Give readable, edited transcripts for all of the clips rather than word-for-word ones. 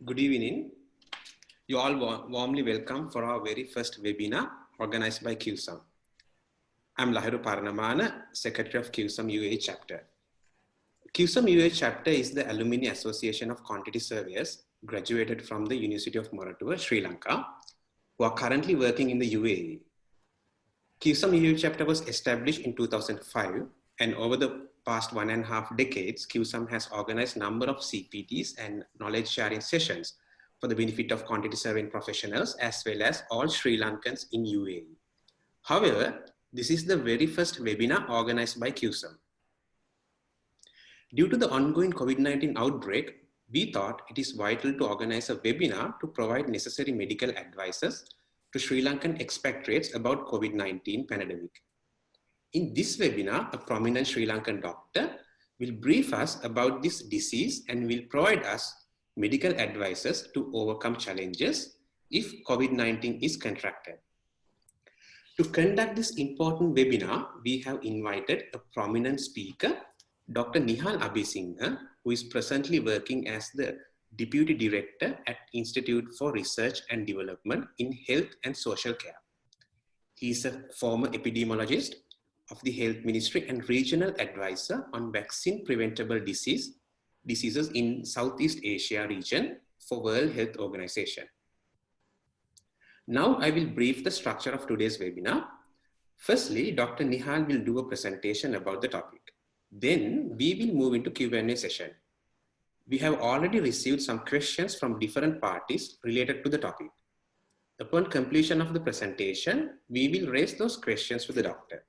Good evening. You all warmly welcome for our very first webinar organized by QSUM. I'm Lahiru Paranamana, Secretary of QSUM UAE Chapter. QSUM UAE Chapter is the Alumni Association of Quantity Surveyors graduated from the University of Moratuwa, Sri Lanka, who are currently working in the UAE. QSUM UAE Chapter was established in 2005, and over the past 1.5 decades, QSUM has organized a number of CPTs and knowledge sharing sessions for the benefit of quantity surveying professionals as well as all Sri Lankans in UAE. However, this is the very first webinar organized by QSUM. Due to the ongoing COVID-19 outbreak, we thought it is vital to organize a webinar to provide necessary medical advices to Sri Lankan expatriates about COVID-19 pandemic. In this webinar, a prominent Sri Lankan doctor will brief us about this disease and will provide us medical advices to overcome challenges if COVID-19 is contracted. To conduct this important webinar, we have invited a prominent speaker, Dr. Nihal Abesinghe, who is presently working as the Deputy Director at Institute for Research and Development in Health and Social Care. He is a former epidemiologist of the Health Ministry and Regional Advisor on Vaccine Preventable Diseases in Southeast Asia region for World Health Organization. Now I will brief the structure of today's webinar. Firstly, Dr. Nihal will do a presentation about the topic. Then we will move into Q&A session. We have already received some questions from different parties related to the topic. Upon completion of the presentation, we will raise those questions to the doctor.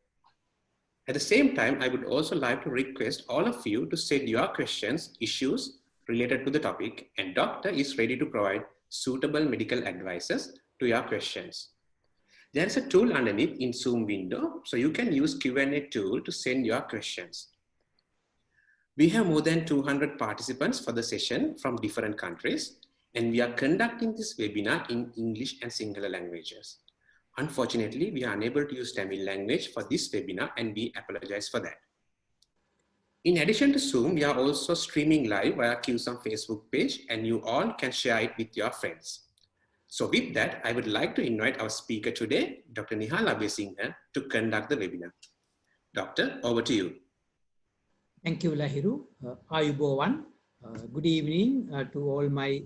At the same time, I would also like to request all of you to send your questions, issues related to the topic, and doctor is ready to provide suitable medical advices to your questions. There is a tool underneath in Zoom window, so you can use Q&A tool to send your questions. We have more than 200 participants for the session from different countries, and we are conducting this webinar in English and Sinhala languages. Unfortunately, we are unable to use Tamil language for this webinar and we apologize for that. In addition to Zoom, we are also streaming live via QSUM Facebook page and you all can share it with your friends. So with that, I would like to invite our speaker today, Dr. Nihal Abesinghe, to conduct the webinar. Doctor, over to you. Thank you, Lahiru. Ayubowan. Good evening to all my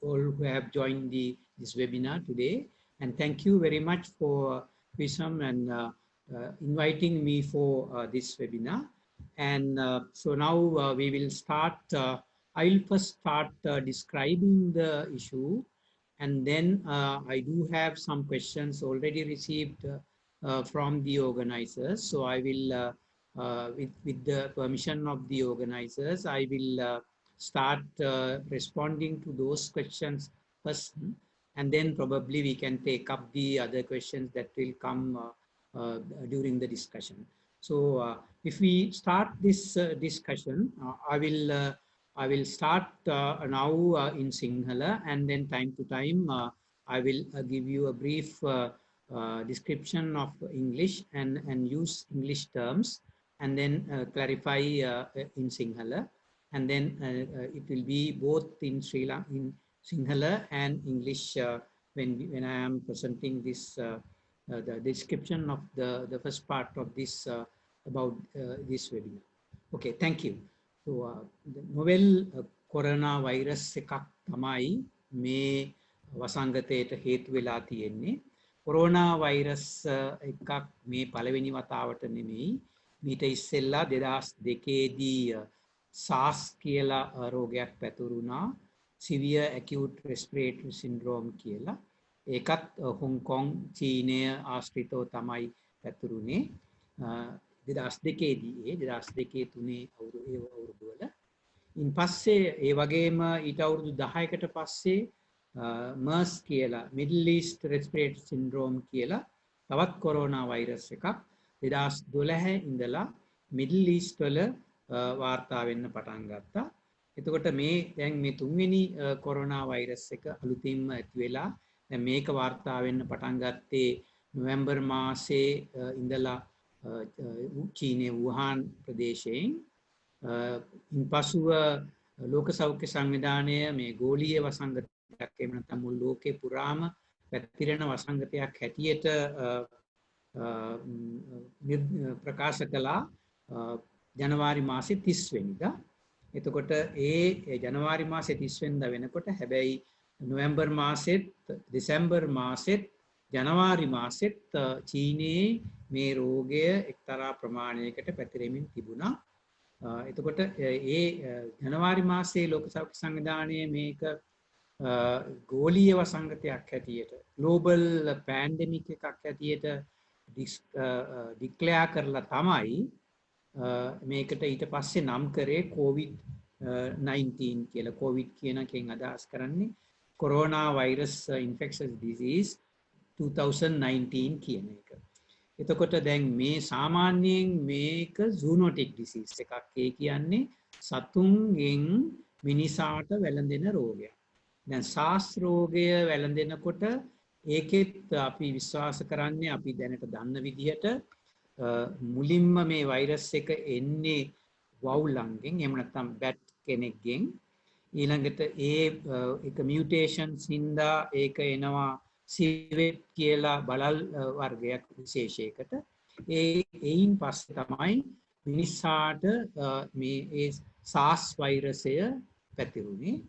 all who have joined this webinar today. And thank you very much for QSUM and inviting me for this webinar. And so now we will start. I will first start describing the issue, and then I do have some questions already received from the organizers. So I will, with the permission of the organizers, I will start responding to those questions first. And then probably we can take up the other questions that will come during the discussion. So if we start this discussion, I will start now in Sinhala, and then time to time I will give you a brief description of English and use English terms, and then clarify in Sinhala, and then it will be both in Sri Lanka, in Sinhala and English when I am presenting this the description of the first part of this about this webinar. Okay, thank you. So the novel coronavirus එකක් තමයි මේ වසංගතයට හේතු වෙලා තියෙන්නේ. Corona virus එකක් මේ පළවෙනි වතාවට නෙමෙයි. මීට ඉස්සෙල්ලා 2002 දී SARS කියලා රෝගයක් පැතුරුණා. Severe acute respiratory syndrome කියලා. ඒකත් හොංකොං චීනය ආශ්‍රිතව තමයි පැතුරුනේ 2002 දී 2002 අවුරුදුවල. ඉන් පස්සේ ඒ වගේම ඊට අවුරුදු 10කට පස්සේ MERS කියලා Middle East Respiratory Syndrome කියලා තවත් කොරෝනා වෛරස් එකක් 2012 ඉඳලා Middle East වල වාර්තා වෙන්න පටන් ගත්තා. එතකොට මේ දැන් මේ තුන්වෙනි කොරෝනා වෛරස් එක අලුතින්ම ඇති වෙලා දැන් මේක වාර්තා වෙන්න පටන් ගත්තේ නොවැම්බර් මාසයේ ඉඳලා චීනයේ වුහාන් ප්‍රදේශයෙන් ඉන්පසුව ලෝක සෞඛ්‍ය සංවිධානය මේ ගෝලීය වසංගතයක් එහෙම නැත්නම් මුළු ලෝකේ පුරාම පැතිරෙන වසංගතයක් හැටියට ප්‍රකාශ කළා ජනවාරි මාසේ 30 වෙනිදා. එතකොට ඒ ජනවාරි මාසේ 30 වෙනිදා වෙනකොට හැබැයි නොවැම්බර් මාසෙත් දෙසැම්බර් මාසෙත් ජනවාරි මාසෙත් චීනයේ මේ රෝගය එක්තරා ප්‍රමාණයකට පැතිරෙමින් තිබුණා. එතකොට ඒ ජනවාරි මාසයේ ලෝක සෞඛ්‍ය සංවිධානයේ මේක ගෝලීය වසංගතයක් හැටියට ග්ලෝබල් පැන්ඩෙමික් එකක් හැටියට ඩික්ලෙයාර් කරලා තමයි මේකට ඊට පස්සේ නම් කරේ COVID-19 කියලා. COVID කියන එකෙන් අදහස් කරන්නේ කොරෝනා වෛරස් ඉන්ෆෙක්ෂස් ඩිසීස් 2019 කියන එක. එතකොට දැන් මේ සාමාන්‍යයෙන් මේක zoonotic disease එකක්. ඒ කියන්නේ සතුන්ගෙන් මිනිසාට වැළඳෙන රෝගයක්. දැන් SARS රෝගය වැළඳෙනකොට ඒකෙත් අපි විශ්වාස කරන්නේ අපි දැනට දන්න විදිහට මුලින්ම මේ වෛරස් එක එන්නේ වවුලන්ගෙන් එහෙම නැත්නම් බැට් කෙනෙක්ගෙන්. ඊළඟට ඒ එක මියුටේෂන්ස් හින්දා ඒක එනවා සිවෙට් කියලා බලල් වර්ගයක් විශේෂයකට. ඒයින් පස්සේ තමයි මිනිස්සාට මේ ඒ SARS වෛරසය පැතිරුණේ.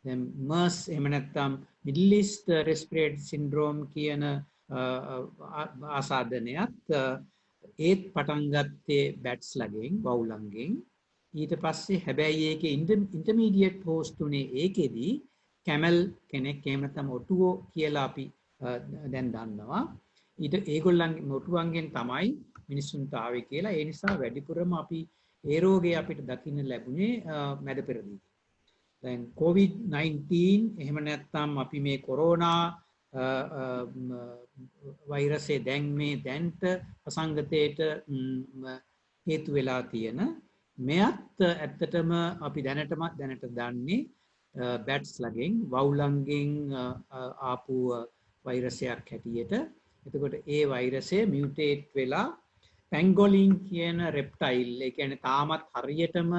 දැන් MERS එහෙම නැත්නම් Middle East Respiratory Syndrome කියන ආසාදනයත් ඒත් පටන් ගත්තේ බැට්ස් ලගෙන් වවුලන්ගෙන්. ඊට පස්සේ හැබැයි ඒකේ ඉන්ටර්මීඩියට් හෝස්ට් උනේ ඒකෙදී කැමල් කෙනෙක් එහෙම නැත්නම් ඔටුවෝ කියලා අපි දැන් දන්නවා. ඊට ඒගොල්ලන්ගේ ඔටුවන්ගෙන් තමයි මිනිස්සුන්ට ආවේ කියලා. ඒ නිසා වැඩිපුරම අපි ඒ රෝගේ අපිට දකින්න ලැබුණේ මැද පෙරදී. දැන් COVID-19 එහෙම නැත්නම් අපි මේ කොරෝනා වෛරසයේ දැන් මේ දැන්ට වසංගතයට හේතු වෙලා තියෙන මෙයත් ඇත්තටම අපි දැනට දන්නේ බැට්ස් ලගෙන් වවුලන්ගෙන් ආපු වෛරසයක් හැටියට. එතකොට ඒ වෛරසය මියුටේට් වෙලා පැන්ගොලින් කියන රෙප්ටයිල්, ඒ කියන්නේ තාමත් හරියටම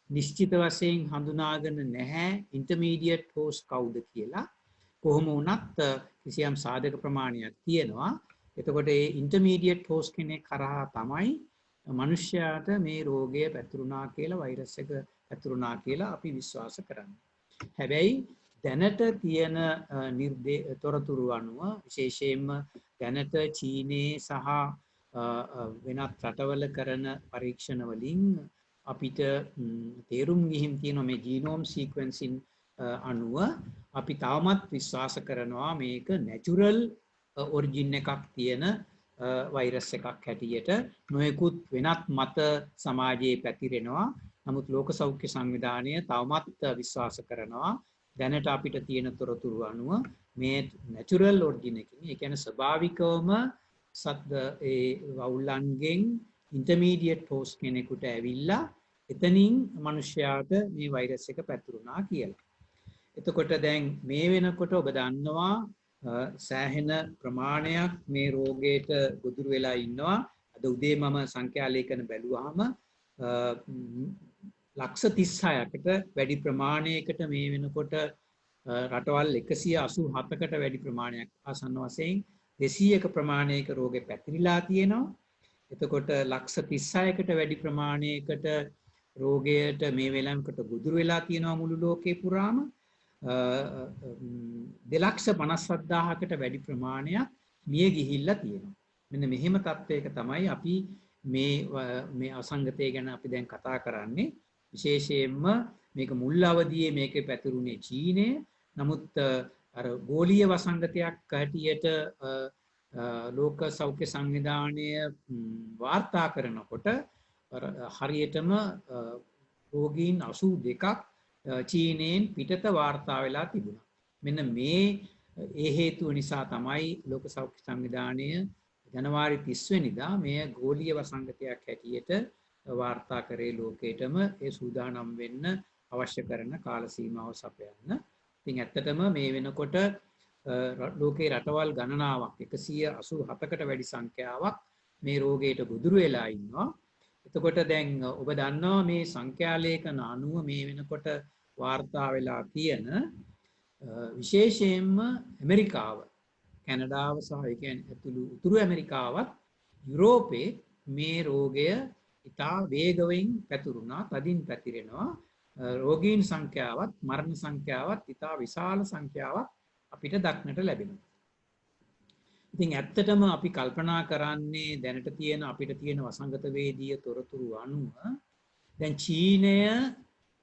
නිශ්චිත වශයෙන් හඳුනාගෙන නැහැ ඉන්ටර්මීඩියට් හෝස්ට් කවුද කියලා. කොහොම වුණත් කිසියම් සාධක ප්‍රමාණයක් තියෙනවා. එතකොට ඒ ඉන්ටර්මීඩියට් හෝස්ට් කෙනෙක් කරහා තමයි මනුෂ්‍යයාට මේ රෝගය පැතුරුණා කියලා, වෛරස් එක පැතුරුණා කියලා අපි විශ්වාස කරන්නේ. හැබැයි දැනට තියෙන තොරතුරු අනුව විශේෂයෙන්ම දැනට චීනයේ සහ වෙනත් රටවල කරන පරීක්ෂණ වලින් අපිට තේරුම් ගිහින් තියෙන මේ ජීනෝම් සීක්වෙන්සින් අනුව අපි තවමත් විශ්වාස කරනවා මේක නැචරල් ඔරිජින් එකක් තියෙන වෛරස් එකක් හැටියට. නොයෙකුත් වෙනත් මත සමාජයේ පැතිරෙනවා. නමුත් ලෝක සෞඛ්‍ය සංවිධානය තවමත් විශ්වාස කරනවා දැනට අපිට තියෙන තොරතුරු අනුව මේ නැචරල් ඔරිජින් එකකින්, ඒ කියන්නේ ස්වභාවිකවම ඒ වවුලන්ගෙන් ඉන්ටර්මීඩියට් හෝස්ට් කෙනෙකුට ඇවිල්ලා එතනින් මිනිස්යාට මේ වෛරස් එක පැතුරුණා කියලා. එතකොට දැන් මේ වෙනකොට ඔබ දන්නවා සෑහෙන ප්‍රමාණයක් මේ රෝගයට ගොදුරු වෙලා ඉන්නවා. අද උදේ මම සංඛ්‍යා ලේඛන බැලුවාම ලක්ෂ 36කට වැඩි ප්‍රමාණයකට මේ වෙනකොට රටවල් 187කට වැඩි ප්‍රමාණයක් ආසන්න වශයෙන් 200ක ප්‍රමාණයක රෝගේ පැතිරිලා තියෙනවා. එතකොට ලක්ෂ 36කට වැඩි ප්‍රමාණයකට රෝගයට මේ වෙලාවකට ගොදුරු වෙලා තියෙනවා මුළු ලෝකේ පුරාම. 2,57,000කට වැඩි ප්‍රමාණයක් මිය ගිහිල්ලා තියෙනවා. මෙන්න මෙහෙම තත්ත්වයක තමයි අපි මේ අසංගතය ගැන අපි දැන් කතා කරන්නේ. විශේෂයෙන්ම මේක මුල් අවදියේ මේකේ පැතිරුණේ චීනය. නමුත් අර ගෝලීය වසංගතයක් හැටියට ලෝක සෞඛ්‍ය සංවිධානය වාර්තා කරනකොට හරියටම රෝගීන් 82ක් චීනයෙන් පිටත වාර්තා වෙලා තිබුණා. මෙන්න මේ හේතුව නිසා තමයි ලෝක සෞඛ්‍ය සංවිධානය ජනවාරි 30 වෙනිදා මේ ගෝලීය වසංගතයක් හැටියට වාර්තා කරේ ලෝකෙටම ඒ සූදානම් වෙන්න අවශ්‍ය කරන කාල සීමාව සපයන්න. ඉතින් ඇත්තටම මේ වෙනකොට ලෝකේ රටවල් ගණනාවක් 187කට වැඩි සංඛ්‍යාවක් මේ රෝගයට ගොදුරු වෙලා ඉන්නවා. එතකොට දැන් ඔබ දන්නවා මේ සංඛ්‍යා ලේඛන අනුව මේ වෙනකොට වාර්තා වෙලා තියෙන විශේෂයෙන්ම ඇමරිකාව, කැනඩාව සහ ඒ කියන්නේ ඇතුළු උතුරු ඇමරිකාවත් යුරෝපේ මේ රෝගය ඉතා වේගයෙන් පැතුරුණා, තදින් පැතිරෙනවා. රෝගීන් සංඛ්‍යාවත් මරණ සංඛ්‍යාවත් ඉතා විශාල සංඛ්‍යාවක් අපිට දක්නට ලැබෙනවා. ඉතින් ඇත්තටම අපි කල්පනා කරන්නේ දැනට තියෙන අපිට තියෙන වසංගත වේදීය තොරතුරු අනුව දැන් චීනය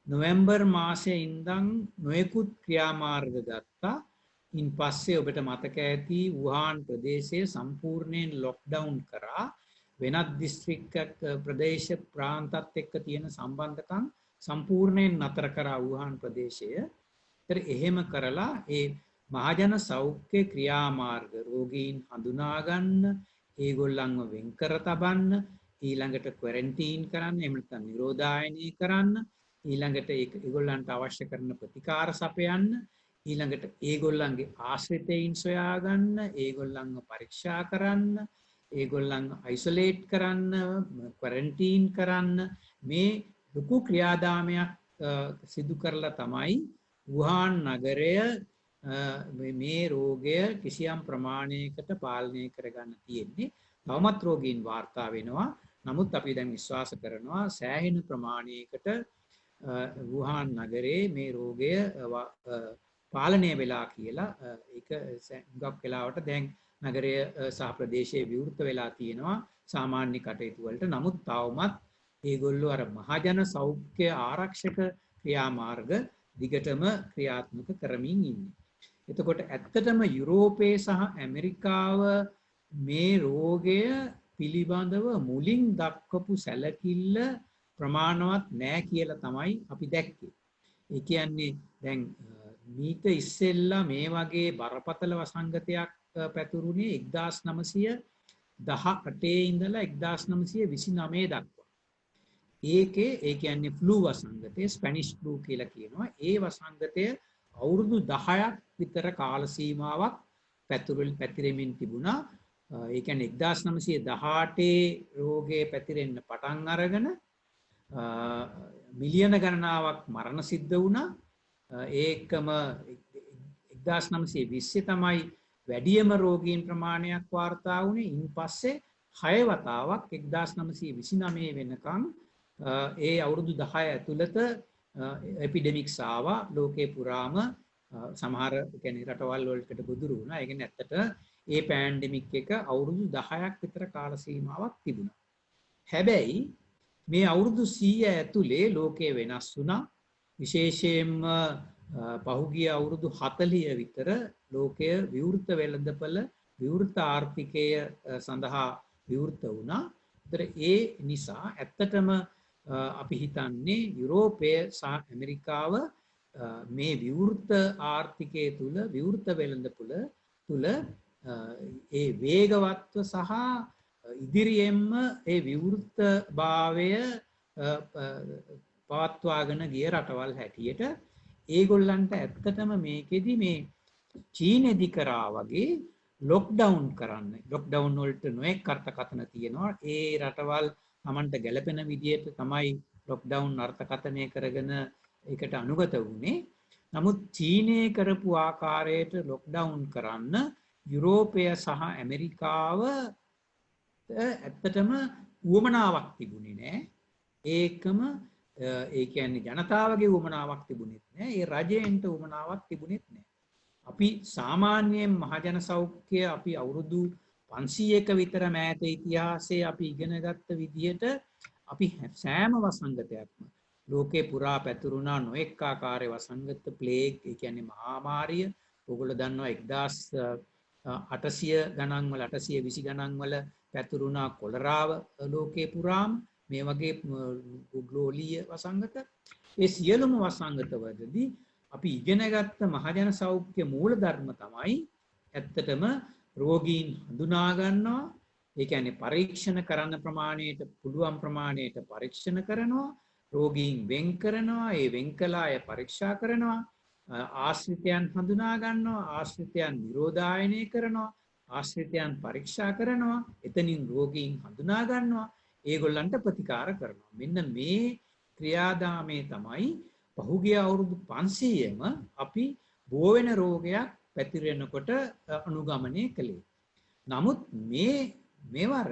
නොවැම්බර් මාසයේ ඉඳන් නොයෙකුත් ක්‍රියාමාර්ග ගත්තා. ඉන් පස්සේ ඔබට මතක ඇති වුහාන් ප්‍රදේශය සම්පූර්ණයෙන් ලොක්ඩවුන් කරා. වෙනත් දිස්ත්‍රික්කයක් ප්‍රදේශ ප්‍රාන්තත් එක්ක තියෙන සම්බන්ධකම් සම්පූර්ණයෙන් නතර කරා වුහාන් ප්‍රදේශය. ඒතර එහෙම කරලා ඒ මහජන සෞඛ්‍ය ක්‍රියාමාර්ග රෝගීන් හඳුනා ගන්න, ඒගොල්ලන්ව වෙන් කර තබන්න, ඊළඟට ක්වරන්ටීන් කරන්න, එහෙම නැත්නම් නිරෝධායනය කරන්න, ඊළඟට ඒගොල්ලන්ට අවශ්‍ය කරන ප්‍රතිකාර සපයන්න, ඊළඟට ඒගොල්ලන්ගේ ආශ්‍රිතයින් සොයා ගන්න, ඒගොල්ලන්ව පරීක්ෂා කරන්න, ඒගොල්ලන්ව අයිසොලේට් කරන්න, ක්වරන්ටීන් කරන්න, මේ ලොකු ක්‍රියාදාමයක් සිදු කරලා තමයි වුහාන් නගරය මේ රෝගය කිසියම් ප්‍රමාණයකට පාලනය කරගන්න තියෙන්නේ. තවමත් රෝගීන් වාර්තා වෙනවා. නමුත් අපි දැන් විශ්වාස කරනවා සෑහෙන ප්‍රමාණයකට වුහාන් නගරේ මේ රෝගය පාලනය වෙලා කියලා. ඒක ගොඩක් වෙලාවට දැන් නගරය සහ ප්‍රදේශයේ විවෘත වෙලා තියෙනවා සාමාන්‍ය කටයුතු වලට. නමුත් තවමත් ඒගොල්ලෝ අර මහජන සෞඛ්‍ය ආරක්ෂක ක්‍රියාමාර්ග දිගටම ක්‍රියාත්මක කරමින් ඉන්නේ. එතකොට ඇත්තටම යුරෝපයේ සහ ඇමරිකාව මේ රෝගය පිළිබඳව මුලින් දක්වපු සැලකිල්ල ප්‍රමාණවත් නෑ කියලා තමයි අපි දැක්කේ. ඒ කියන්නේ දැන් මීට ඉස්සෙල්ලා මේ වගේ බරපතල වසංගතයක් පැතුරුනේ 1918 ඉඳලා 1929 දක්වා. ඒකේ ඒ කියන්නේ ෆ්ලූ වසංගතය, ස්පැනිෂ් ෆ්ලූ කියලා කියනවා. ඒ වසංගතය අවුරුදු 10ක් විතර කාල සීමාවක් පැතිරෙමින් තිබුණා. ඒ කියන්නේ 1918 රෝගේ පැතිරෙන්න පටන් අරගෙන මිලියන ගණනාවක් මරණ සිද්ධ වුණා. ඒකම 1920 තමයි වැඩියම රෝගීන් ප්‍රමාණයක් වාර්තා වුණේ. ඉන් පස්සේ 6 වතාවක් 1929 වෙනකන් ඒ අවුරුදු 10 ඇතුළත එපිඩෙමික්ස් ආවා ලෝකේ පුරාම. සමහර කියන්නේ රටවල් වලට ගොදුරු වුණා. ඒ කියන්නේ ඇත්තට ඒ පැන්ඩෙමික් එක අවුරුදු 10ක් විතර කාල සීමාවක් තිබුණා. හැබැයි මේ අවුරුදු 100 ඇතුලේ ලෝකය වෙනස් වුණා. විශේෂයෙන්ම පහුගිය අවුරුදු 40 විතර ලෝකය විවෘත වෙළඳපළ, විවෘත ආර්ථිකය සඳහා විවෘත වුණා. ඒතර ඒ නිසා ඇත්තටම අපි හිතන්නේ යුරෝපය සහ ඇමරිකාව මේ විවෘත ආර්ථිකය තුල, විවෘත වෙළඳපොළ තුල ඒ වේගවත්ව සහ ඉදිරියෙන්ම ඒ විවෘතභාවය පවත්වාගෙන ගිය රටවල් හැටියට ඒගොල්ලන්ට ඇත්තටම මේකෙදි මේ චීනෙදි කරා වගේ ලොක්ඩවුන් කරන්න. ලොක්ඩවුන් වලට නොඑක් අර්ථකථන තියෙනවා. ඒ රටවල් Tamanට ගැළපෙන විදිහට තමයි ලොක්ඩවුන් අර්ථකථනය කරගෙන ඒකට අනුගත වුණේ. නමුත් චීනය කරපු ආකාරයට ලොක්ඩවුන් කරන්න යුරෝපය සහ ඇමරිකාව ඇත්තටම උවමනාවක් තිබුණේ නැහැ. ඒකම ඒ කියන්නේ ජනතාවගේ උවමනාවක් තිබුණෙත් නැහැ. ඒ රජයෙන්ට උවමනාවක් තිබුණෙත් නැහැ. අපි සාමාන්‍යයෙන් මහජන සෞඛ්‍ය අපි අවුරුදු 500ක විතර මෑත ඉතිහාසයේ අපි ඉගෙනගත්ත විදිහට අපි සෑම වසංගතයක්ම ලෝකේ පුරා පැතුරුණා නොඑක ආකාරයේ වසංගත, ප්ලේග්, ඒ කියන්නේ මහාමාරිය. ඔයගොල්ලෝ දන්නවා 1800 ගණන් වල 820 ගණන් වල පැතුරුණා කොලරාව ලෝකේ පුරාම. මේ වගේ ග්ලෝලීය වසංගත. ඒ සියලුම වසංගතවලදී අපි ඉගෙනගත්ත මහජන සෞඛ්‍ය මූලධර්ම තමයි ඇත්තටම රෝගීන් හඳුනා ගන්නවා. ඒ කියන්නේ පරීක්ෂණ කරන්න ප්‍රමාණයට පුළුවන් ප්‍රමාණයට පරීක්ෂණ කරනවා. රෝගීන් වෙන් කරනවා. ඒ වෙන් කළ අය පරීක්ෂා කරනවා. ආශ්‍රිතයන් හඳුනා ගන්නවා. ආශ්‍රිතයන් නිරෝධායනය කරනවා. ආශ්‍රිතයන් පරීක්ෂා කරනවා. එතනින් රෝගීන් හඳුනා ගන්නවා. ඒගොල්ලන්ට ප්‍රතිකාර කරනවා. මෙන්න මේ ක්‍රියාදාමයේ තමයි පහුගිය අවුරුදු 500ෙම අපි බෝ වෙන රෝගයක් පැතිරෙනකොට අනුගමනය කළේ. නමුත් මේවර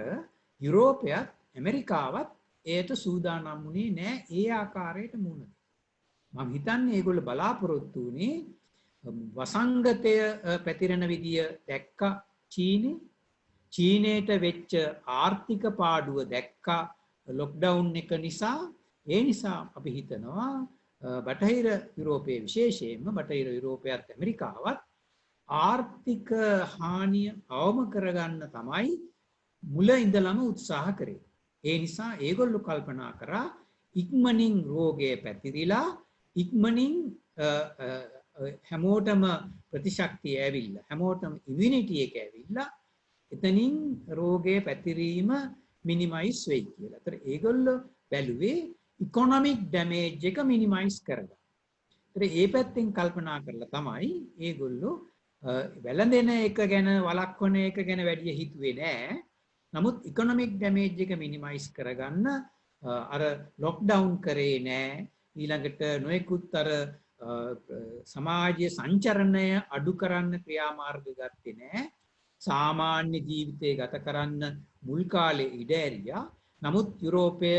යුරෝපයත් ඇමරිකාවත් එයට සූදානම් වුණේ නෑ ඒ ආකාරයට මුහුණ දෙන්න. මම හිතන්නේ ඒගොල්ලෝ බලාපොරොත්තු වුණේ වසංගතය පැතිරෙන විදිය දැක්ක චීනයට වෙච්ච ආර්ථික පාඩුව දැක්ක ලොක්ඩවුන් එක නිසා ඒ නිසා අපි හිතනවා බටහිර යුරෝපයේ විශේෂයෙන්ම බටහිර යුරෝපයත් ඇමරිකාවත් ආර්ථික හානිය අවම කරගන්න තමයි මුල ඉඳලම උත්සාහ කරේ. ඒ නිසා ඒගොල්ලෝ කල්පනා කරා ඉක්මනින් රෝගය පැතිරිලා ඉක්මනින් හැමෝටම ප්‍රතිශක්තිය ඇවිල්ලා හැමෝටම ඉමුනිටි එක ඇවිල්ලා එතනින් රෝගයේ පැතිරීම මිනිමයිස් වෙයි කියලා. ඒතර ඒගොල්ලෝ බැලුවේ ඉකොනොමික් ඩැමේජ් එක මිනිමයිස් කරගන්න. ඒතර ඒ පැත්තෙන් කල්පනා කරලා තමයි ඒගොල්ලෝ වැළඳෙන එක ගැන වළක්වන එක ගැන වැඩි හිතුවේ නෑ. නමුත් ඉකොනොමික් ඩැමේජ් එක මිනිමයිස් කරගන්න අර ලොක්ඩවුන් කරේ නෑ. ඊළඟට නොයෙකුත් අර සමාජීය සංචරණය අඩු කරන්න ක්‍රියාමාර්ග ගත්තේ නෑ. සාමාන්‍ය ජීවිතය ගත කරන්න මුල් කාලේ ඉඩ ඇරියා. නමුත් යුරෝපය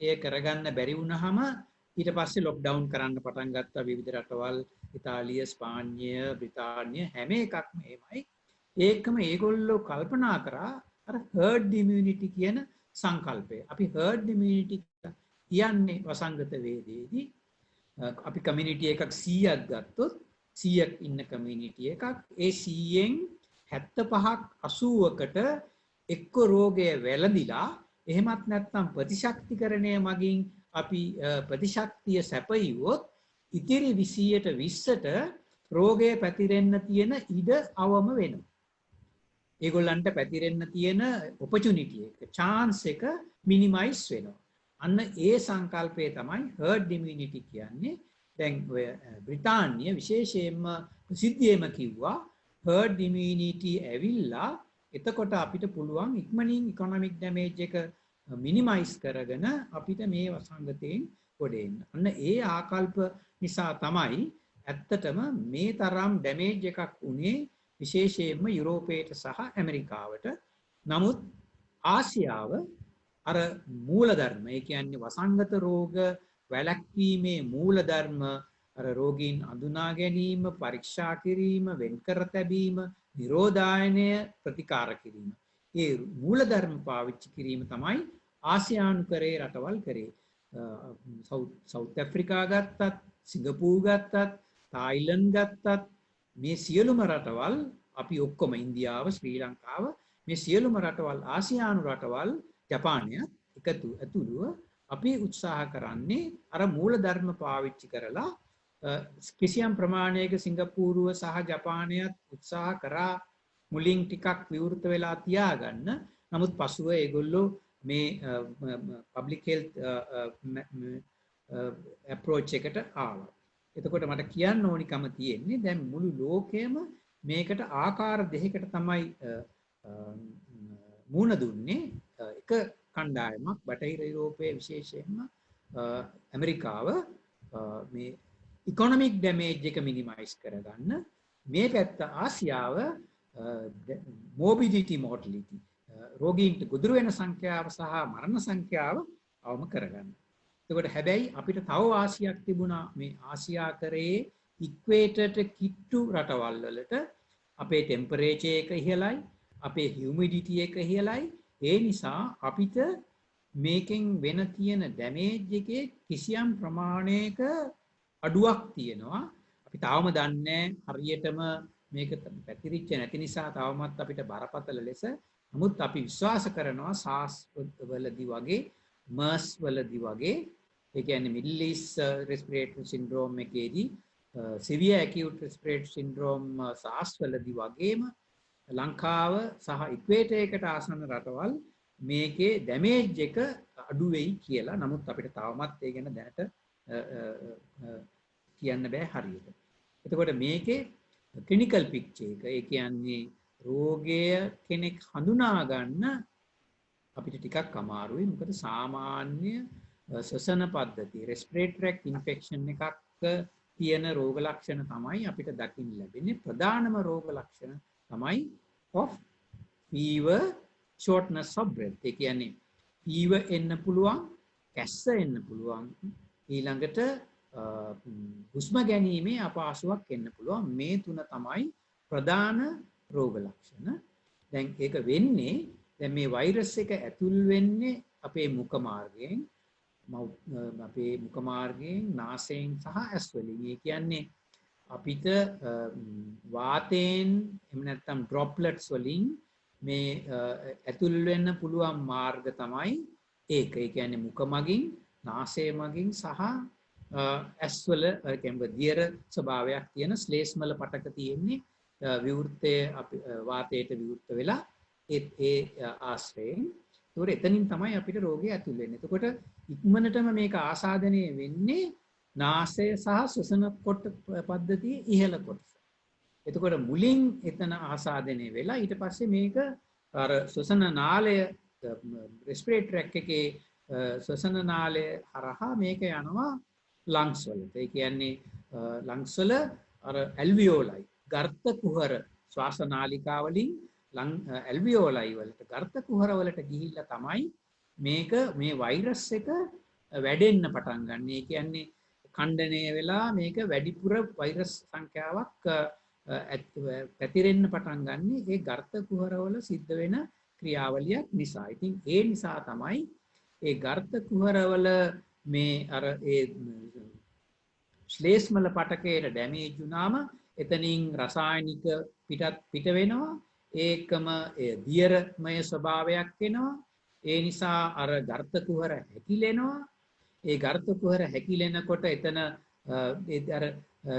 එය කරගන්න බැරි වුණාම ඊට පස්සේ ලොක්ඩවුන් කරන්න පටන් ගත්තා විවිධ රටවල් ඉතාලිය, ස්පාඤ්ඤය, බ්‍රිතාන්‍ය හැම එකක්ම එහෙමයි. ඒකම ඒගොල්ලෝ කල්පනා කරා අර හර්ඩ් ඉමුනිටි කියන සංකල්පය. අපි හර්ඩ් ඉමුනිටි කියන්නේ වසංගත වේදේදී අපි කමියුනිටි එකක් 100ක් ගත්තොත් 100ක් ඉන්න කමියුනිටි එකක් ඒ 100න් 75ක් 80කට එක්ක රෝගය වැළඳිලා එහෙමත් නැත්නම් ප්‍රතිශක්තිකරණය මගින් අපි ප්‍රතිශක්තිය සැපයුවොත් ඉතිරි 20ට 20ට රෝගය පැතිරෙන්න තියෙන ඉඩ අවම වෙනවා. ඒගොල්ලන්ට පැතිරෙන්න තියෙන ඔපචුනිටි එක chance එක මිනිමයිස් වෙනවා. අන්න ඒ සංකල්පය තමයි herd immunity කියන්නේ. දැන් ඔය බ්‍රිතාන්‍ය විශේෂයෙන්ම ප්‍රසිද්ධියම කිව්වා herd immunity ඇවිල්ලා එතකොට අපිට පුළුවන් ඉක්මනින් ඉකොනොමික් ඩැමේජ් එක මිනිමයිස් කරගෙන අපිට මේ වසංගතයෙන් ගොඩ එන්න. අන්න ඒ ආකල්ප නිසා තමයි ඇත්තටම මේ තරම් ඩැමේජ් එකක් උනේ විශේෂයෙන්ම යුරෝපයට සහ ඇමරිකාවට. නමුත් ආසියාව අර මූලධර්ම ඒ කියන්නේ වසංගත රෝග වැළැක්වීමේ මූලධර්ම අර රෝගීන් අඳුනා ගැනීම, පරීක්ෂා කිරීම, වෙන්කර තැබීම, නිරෝධායනය, ප්‍රතිකාර කිරීම. ඒ මූලධර්ම පාවිච්චි කිරීම තමයි ආසියානු කරේ රටවල් කරේ. සවුත් ඇෆ්‍රිකා ගත්තත්, සිංගප්පූරු ගත්තත්, තායිලන්ත ගත්තත් මේ සියලුම රටවල් අපි ඔක්කොම ඉන්දියාව, ශ්‍රී ලංකාව මේ සියලුම රටවල් ආසියානු රටවල් ජපානය ඇතුළුව අපි උත්සාහ කරන්නේ අර මූලධර්ම පාවිච්චි කරලා කිසියම් ප්‍රමාණයක සිංගප්පූරුව සහ ජපානයත් උත්සාහ කරා මුලින් ටිකක් විවෘත වෙලා තියාගන්න. නමුත් පසුව ඒගොල්ලෝ මේ පබ්ලික් හෙල්ත් අප්‍රෝච් එකට ආවා. එතකොට මට කියන්න ඕනිකම තියෙන්නේ දැන් මුළු ලෝකෙම මේකට ආකාර දෙකකට තමයි මුණ දුන්නේ. එක කණ්ඩායමක් බටහිර යුරෝපයේ විශේෂයෙන්ම ඇමරිකාව මේ ඉකොනොමික් ඩැමේජ් එක මිනිමයිස් කරගන්න. මේ පැත්ත ආසියාව මොබිඩිටි මොටිලිටි රෝගීන්ට ගොදුරු වෙන සංඛ්‍යාව සහ මරණ සංඛ්‍යාව අවම කරගන්න. එතකොට හැබැයි අපිට තව වාසියක් තිබුණා මේ ආසියා කරේ ඉක්වේටර්ට කිට්ටු රටවල් වලට අපේ ටෙම්පරේචර් එක ඉහළයි, අපේ හියුමිඩිටි එක ඉහළයි. ඒ නිසා අපිට මේකෙන් වෙන තියෙන ඩැමේජ් එකේ කිසියම් ප්‍රමාණයක අඩුවක් තියෙනවා. අපි තාවම දන්නේ හරියටම මේක පැතිරිච්ච නැති නිසා තවමත් අපිට බරපතල ලෙස. නමුත් අපි විශ්වාස කරනවා SARS වලදී වගේ MERS වලදී වගේ ඒ කියන්නේ Middle East Respiratory Syndrome එකේදී Severe Acute Respiratory Syndrome SARS වලදී වගේම ලංකාව සහ ඉක්වේටර් එකට ආසන්න රටවල් මේකේ ඩැමේජ් එක අඩු වෙයි කියලා. නමුත් අපිට තවමත් ඒ ගැන දැනට කියන්න බෑ හරියට. එතකොට මේකේ ක්ලිනිකල් පික්චර් එක ඒ කියන්නේ රෝගය කෙනෙක් හඳුනා ගන්න අපිට ටිකක් අමාරුයි. මොකද සාමාන්‍ය ශ්වසන පද්ධතිය respiratory tract infection එකක් තියෙන රෝග ලක්ෂණ තමයි අපිට දකින්න ලැබෙන්නේ. ප්‍රධානම රෝග ලක්ෂණ තමයි cough, fever, shortness of breath. ඒ කියන්නේ fever එන්න පුළුවන්, කැස්ස එන්න පුළුවන්, ඊළඟට හුස්ම ගැනීමේ අපහසුාවක් එන්න පුළුවන්. මේ තුන තමයි ප්‍රධාන රෝග ලක්ෂණ. දැන් ඒක වෙන්නේ දැන් මේ වෛරස් එක ඇතුල් වෙන්නේ අපේ මුඛ මාර්ගයෙන්, අපේ මුඛ මාර්ගයෙන්, නාසයෙන් සහ ඇස් වලින්. ඒ කියන්නේ අපිට වාතයෙන් එහෙම නැත්නම් droplets වලින් මේ ඇතුල් වෙන්න පුළුවන් මාර්ග තමයි ඒක. ඒ කියන්නේ මුඛ මගින්, නාසය මගින් සහ ඇස් වල කියන්නේ දියර ස්වභාවයක් තියෙන ශ්ලේෂ්මල පටක තියෙන්නේ විවෘතයේ වාතයට විවෘත වෙලා ඒ ආශ්‍රයෙන්. ඒතකොට එතනින් තමයි අපිට රෝගය ඇතුල් වෙන්නේ. එතකොට ඉක්මනටම මේක ආසාදනය වෙන්නේ නාසය සහ ශ්වසන කොට පද්ධතියේ ඉහළ කොටස. එතකොට මුලින් එතන ආසාදනය වෙලා ඊට පස්සේ මේක අර ශ්වසන නාලය respiratory tract එකේ ශ්වසන නාලය හරහා මේක යනවා lungs වලට. ඒ කියන්නේ lungs වල අර alveoli ගර්ත කුහර ශ්වාස නාලිකා වලින් alveoli වලට ගර්ත කුහර වලට ගිහිල්ලා තමයි මේක මේ වෛරස් එක වැඩෙන්න පටන් ගන්න. ඒ කියන්නේ ඛණ්ඩණය වෙලා මේක වැඩිපුර වෛරස් සංඛ්‍යාවක් පැතිරෙන්න පටන් ගන්න ඒ ගර්ත කුහර වල සිද්ධ වෙන ක්‍රියාවලියක් නිසා. ඉතින් ඒ නිසා තමයි ඒ ගර්ත කුහර වල මේ අර ඒ ශ්ලේෂ්මල පටකයට ඩැමේජ් වුණාම එතනින් රසායනික පිට වෙනවා. ඒකම දියරමය ස්වභාවයක් එනවා. ඒ නිසා අර ගර්ත කුහර හැකිලෙනවා. ඒ ගර්ත කුහර හැකිලෙනකොට එතන අර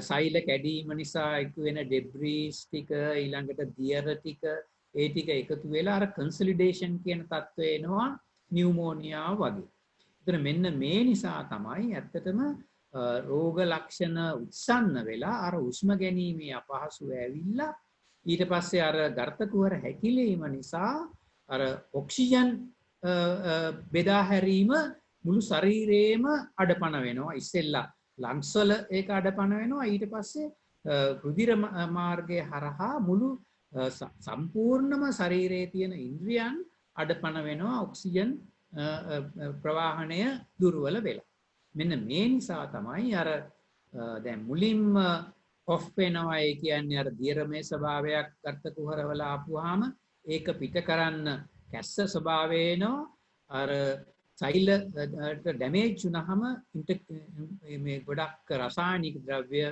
සෛල කැඩීම නිසා එක්ක වෙන ඩෙබ්‍රීස් ටික ඊළඟට දියර ටික ඒ ටික එකතු වෙලා අර කන්සොලිඩේෂන් කියන තත්ත්වය එනවා නියුමෝනියා වගේ. ඒතර මෙන්න මේ නිසා තමයි ඇත්තටම රෝග ලක්ෂණ උත්සන්න වෙලා අර හුස්ම ගැනීමේ අපහසුව ඇවිල්ලා ඊට පස්සේ අර ගර්ත කුහර හැකිලීම නිසා අර ඔක්සිජන් බෙදා හැරීම මුළු ශරීරේම අඩපණ වෙනවා. ඉස්සෙල්ලා ලංග්ස් වල ඒක අඩපණ වෙනවා. ඊට පස්සේ රුධිර මාර්ගය හරහා මුළු සම්පූර්ණම ශරීරයේ තියෙන ඉන්ද්‍රියන් අඩපණ වෙනවා ඔක්සිජන් ප්‍රවාහණය දුර්වල වෙලා. මෙන්න මේ නිසා තමයි අර දැන් මුලින්ම කොෆ් වෙනවා. ඒ කියන්නේ අර දියරමේ ස්වභාවයක් ගර්ත කුහරවල ආපුවාම ඒක පිට කරන්න කැස්ස ස්වභාවය එනවා. අර සෛල ඩැමේජ් වුණාම මේ ගොඩක් රසායනික ද්‍රව්‍ය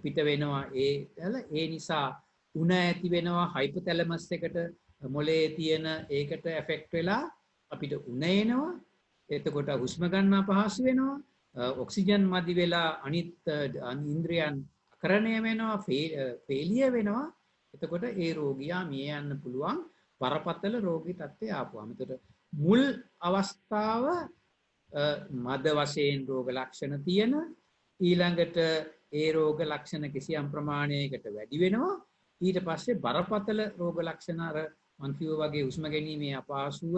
පිට වෙනවා. ඒ නිසා උණ ඇති වෙනවා. හයිපොතැලමස් එකට මොලේ තියෙන ඒකට ඇෆෙක්ට් වෙලා අපිට උණ එනවා. එතකොට හුස්ම ගන්න අපහසු වෙනවා. ඔක්සිජන් මදි වෙලා අනිත් ඉන්ද්‍රියන් අකරණය වෙනවා, ෆේලියර් වෙනවා. එතකොට ඒ රෝගියා මිය යන්න පුළුවන් බරපතල රෝගී තත්ත්වයට ආපුවාම. එතකොට මුල් අවස්ථාව මද වශයෙන් රෝග ලක්ෂණ තියෙන, ඊළඟට ඒ රෝග ලක්ෂණ කිසියම් ප්‍රමාණයකට වැඩි වෙනවා. ඊට පස්සේ බරපතල රෝග ලක්ෂණ අර මං කිව්වා වගේ හුස්ම ගැනීමේ අපහසුව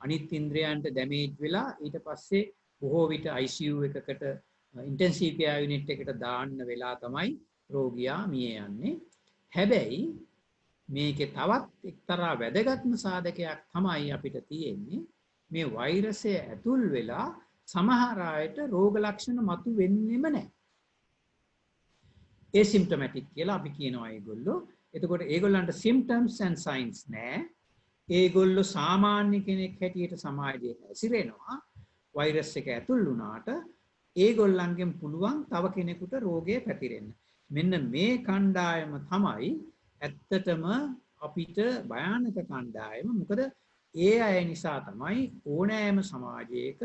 අනිත් ඉන්ද්‍රයන්ට ඩැමේජ් වෙලා ඊට පස්සේ බොහෝ විට ICU එකකට ඉන්ටෙන්සිව් කෙයාර් යුනිට් එකට දාන්න වෙලා තමයි රෝගියා මිය යන්නේ. හැබැයි මේකේ තවත් එක්තරා වැදගත්ම සාධකයක් තමයි අපිට තියෙන්නේ මේ වෛරසය ඇතුල් වෙලා සමහර අයට රෝග ලක්ෂණ මතු වෙන්නෙම නැහැ. asymptomatic කියලා අපි කියනවා ඒගොල්ලෝ. එතකොට ඒගොල්ලන්ට symptoms and signs නැහැ. ඒගොල්ලෝ සාමාන්‍ය කෙනෙක් හැටියට සමාජයේ හැසිරෙනවා. වෛරස් එක ඇතුල් වුණාට ඒගොල්ලන්ගෙන් පුළුවන් තව කෙනෙකුට රෝගය පැතිරෙන්න. මෙන්න මේ කණ්ඩායම තමයි ඇත්තටම අපිට භයානක කණ්ඩායම. මොකද ඒ අය නිසා තමයි ඕනෑම සමාජයක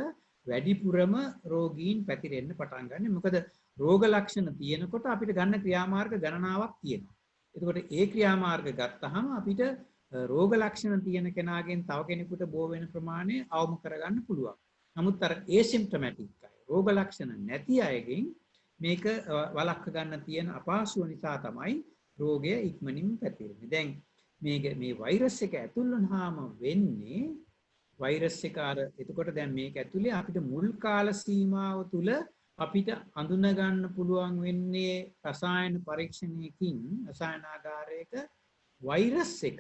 වැඩිපුරම රෝගීන් පැතිරෙන්න පටන් ගන්න. මොකද රෝග ලක්ෂණ තියෙනකොට අපිට ගන්න ක්‍රියාමාර්ග ගණනාවක් තියෙනවා. එතකොට ඒ ක්‍රියාමාර්ග ගත්තාම අපිට රෝග ලක්ෂණ තියෙන කෙනාගෙන් තව කෙනෙකුට බෝ වෙන ප්‍රමාණය අවම කරගන්න පුළුවන්. නමුත් අර asymptomatic අය, රෝග ලක්ෂණ නැති අයගෙන් මේක වළක්ව ගන්න තියෙන අපහසුව නිසා තමයි රෝගය ඉක්මනින් පැතිරෙන්නේ. දැන් මේ වෛරස් එක ඇතුල් වුණාම වෙන්නේ වෛරස් එක අර එතකොට දැන් මේක ඇතුලේ අපිට මුල් කාල සීමාව තුල අපිට අඳුන ගන්න පුළුවන් වෙන්නේ රසායන පරීක්ෂණයකින් රසායනාගාරයක වෛරස් එක.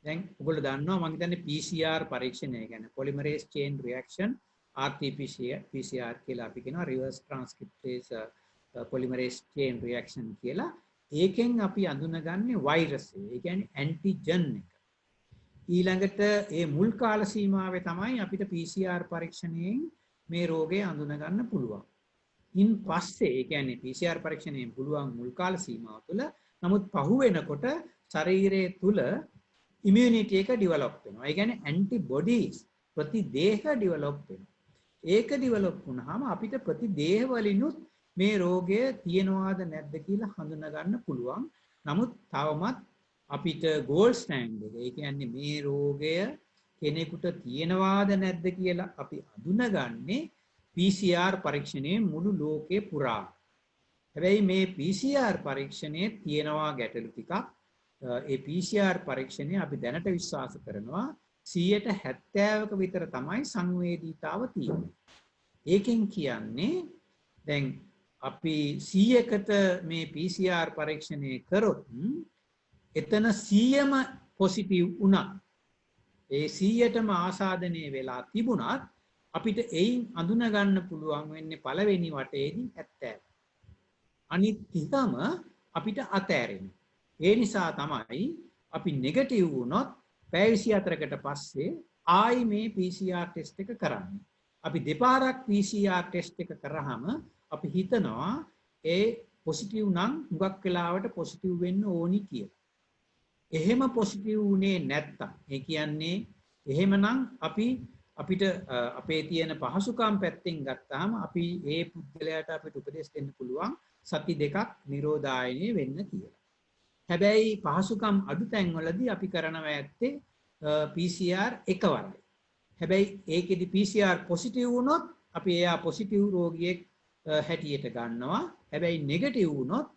දැන් ඔයගොල්ලෝ දන්නවා මම හිතන්නේ PCR පරීක්ෂණය ගැන polymerase chain reaction RT-PCR කියලා අපි කියනවා reverse transcriptase polymerase chain reaction කියලා. ඒකෙන් අපි අඳුනගන්නේ වෛරස් එක. ඒ කියන්නේ ඇන්ටිජන් එක. ඊළඟට ඒ මුල් කාල සීමාවේ තමයි අපිට PCR පරීක්ෂණයෙන් මේ රෝගේ අඳුන ගන්න පුළුවන්. ඉන් පස්සේ ඒ කියන්නේ PCR පරීක්ෂණයෙන් පුළුවන් මුල් කාල සීමාව තුළ නමුත් පහු වෙනකොට ශරීරයේ තුල immunity එක develop වෙනවා. ඒ කියන්නේ antibodies ප්‍රතිදේහ develop වෙනවා. ඒක develop වුණාම අපිට ප්‍රතිදේහ වලිනුත් මේ රෝගය තියෙනවාද නැද්ද කියලා හඳුනා ගන්න පුළුවන්. නමුත් තවමත් අපිට gold standard එක. ඒ කියන්නේ මේ රෝගය කෙනෙකුට තියෙනවාද නැද්ද කියලා අපි අඳුනගන්නේ PCR පරීක්ෂණයේ මුළු ලෝකේ පුරා. හැබැයි මේ PCR පරීක්ෂණයේ තියෙනවා ගැටලු ටිකක්. ඒ PCR පරීක්ෂණය අපි දැනට විශ්වාස කරනවා 70%ක විතර තමයි සංවේදීතාව තියෙන්නේ. ඒකෙන් කියන්නේ දැන් අපි 100කට මේ PCR පරීක්ෂණය කරොත් එතන 100ම පොසිටිව් වුණා. ඒ 100ටම ආසාදනය වෙලා තිබුණත් අපිට එයින් අඳුන ගන්න පුළුවන් වෙන්නේ පළවෙනි වටේදී 70. අනිත් 30ම අපිට අතෑරෙනවා. ඒ නිසා තමයි අපි නෙගටිව් වුණොත් පැය 24කට පස්සේ ආයි මේ PCR ටෙස්ට් එක කරන්නේ. අපි දෙපාරක් PCR ටෙස්ට් එක කරාම අපි හිතනවා ඒ පොසිටිව් නම් හුඟක් වෙලාවට පොසිටිව් වෙන්න ඕනි කියලා. එහෙම පොසිටිව් වුණේ නැත්තම් ඒ කියන්නේ එහෙමනම් අපිට අපේ තියෙන පහසුකම් පැත්තෙන් ගත්තාම අපි ඒ පුද්ගලයාට අපිට උපදෙස් දෙන්න පුළුවන් සති 2ක් නිරෝධායනය වෙන්න කියලා. හැබැයි පහසුකම් අඩු තැන්වලදී අපි කරනවා ඇත්තේ PCR එකවරයි. හැබැයි ඒකෙදි PCR පොසිටිව් වුණොත් අපි එයා පොසිටිව් රෝගියෙක් හැටියට ගන්නවා. හැබැයි නෙගටිව් වුණොත්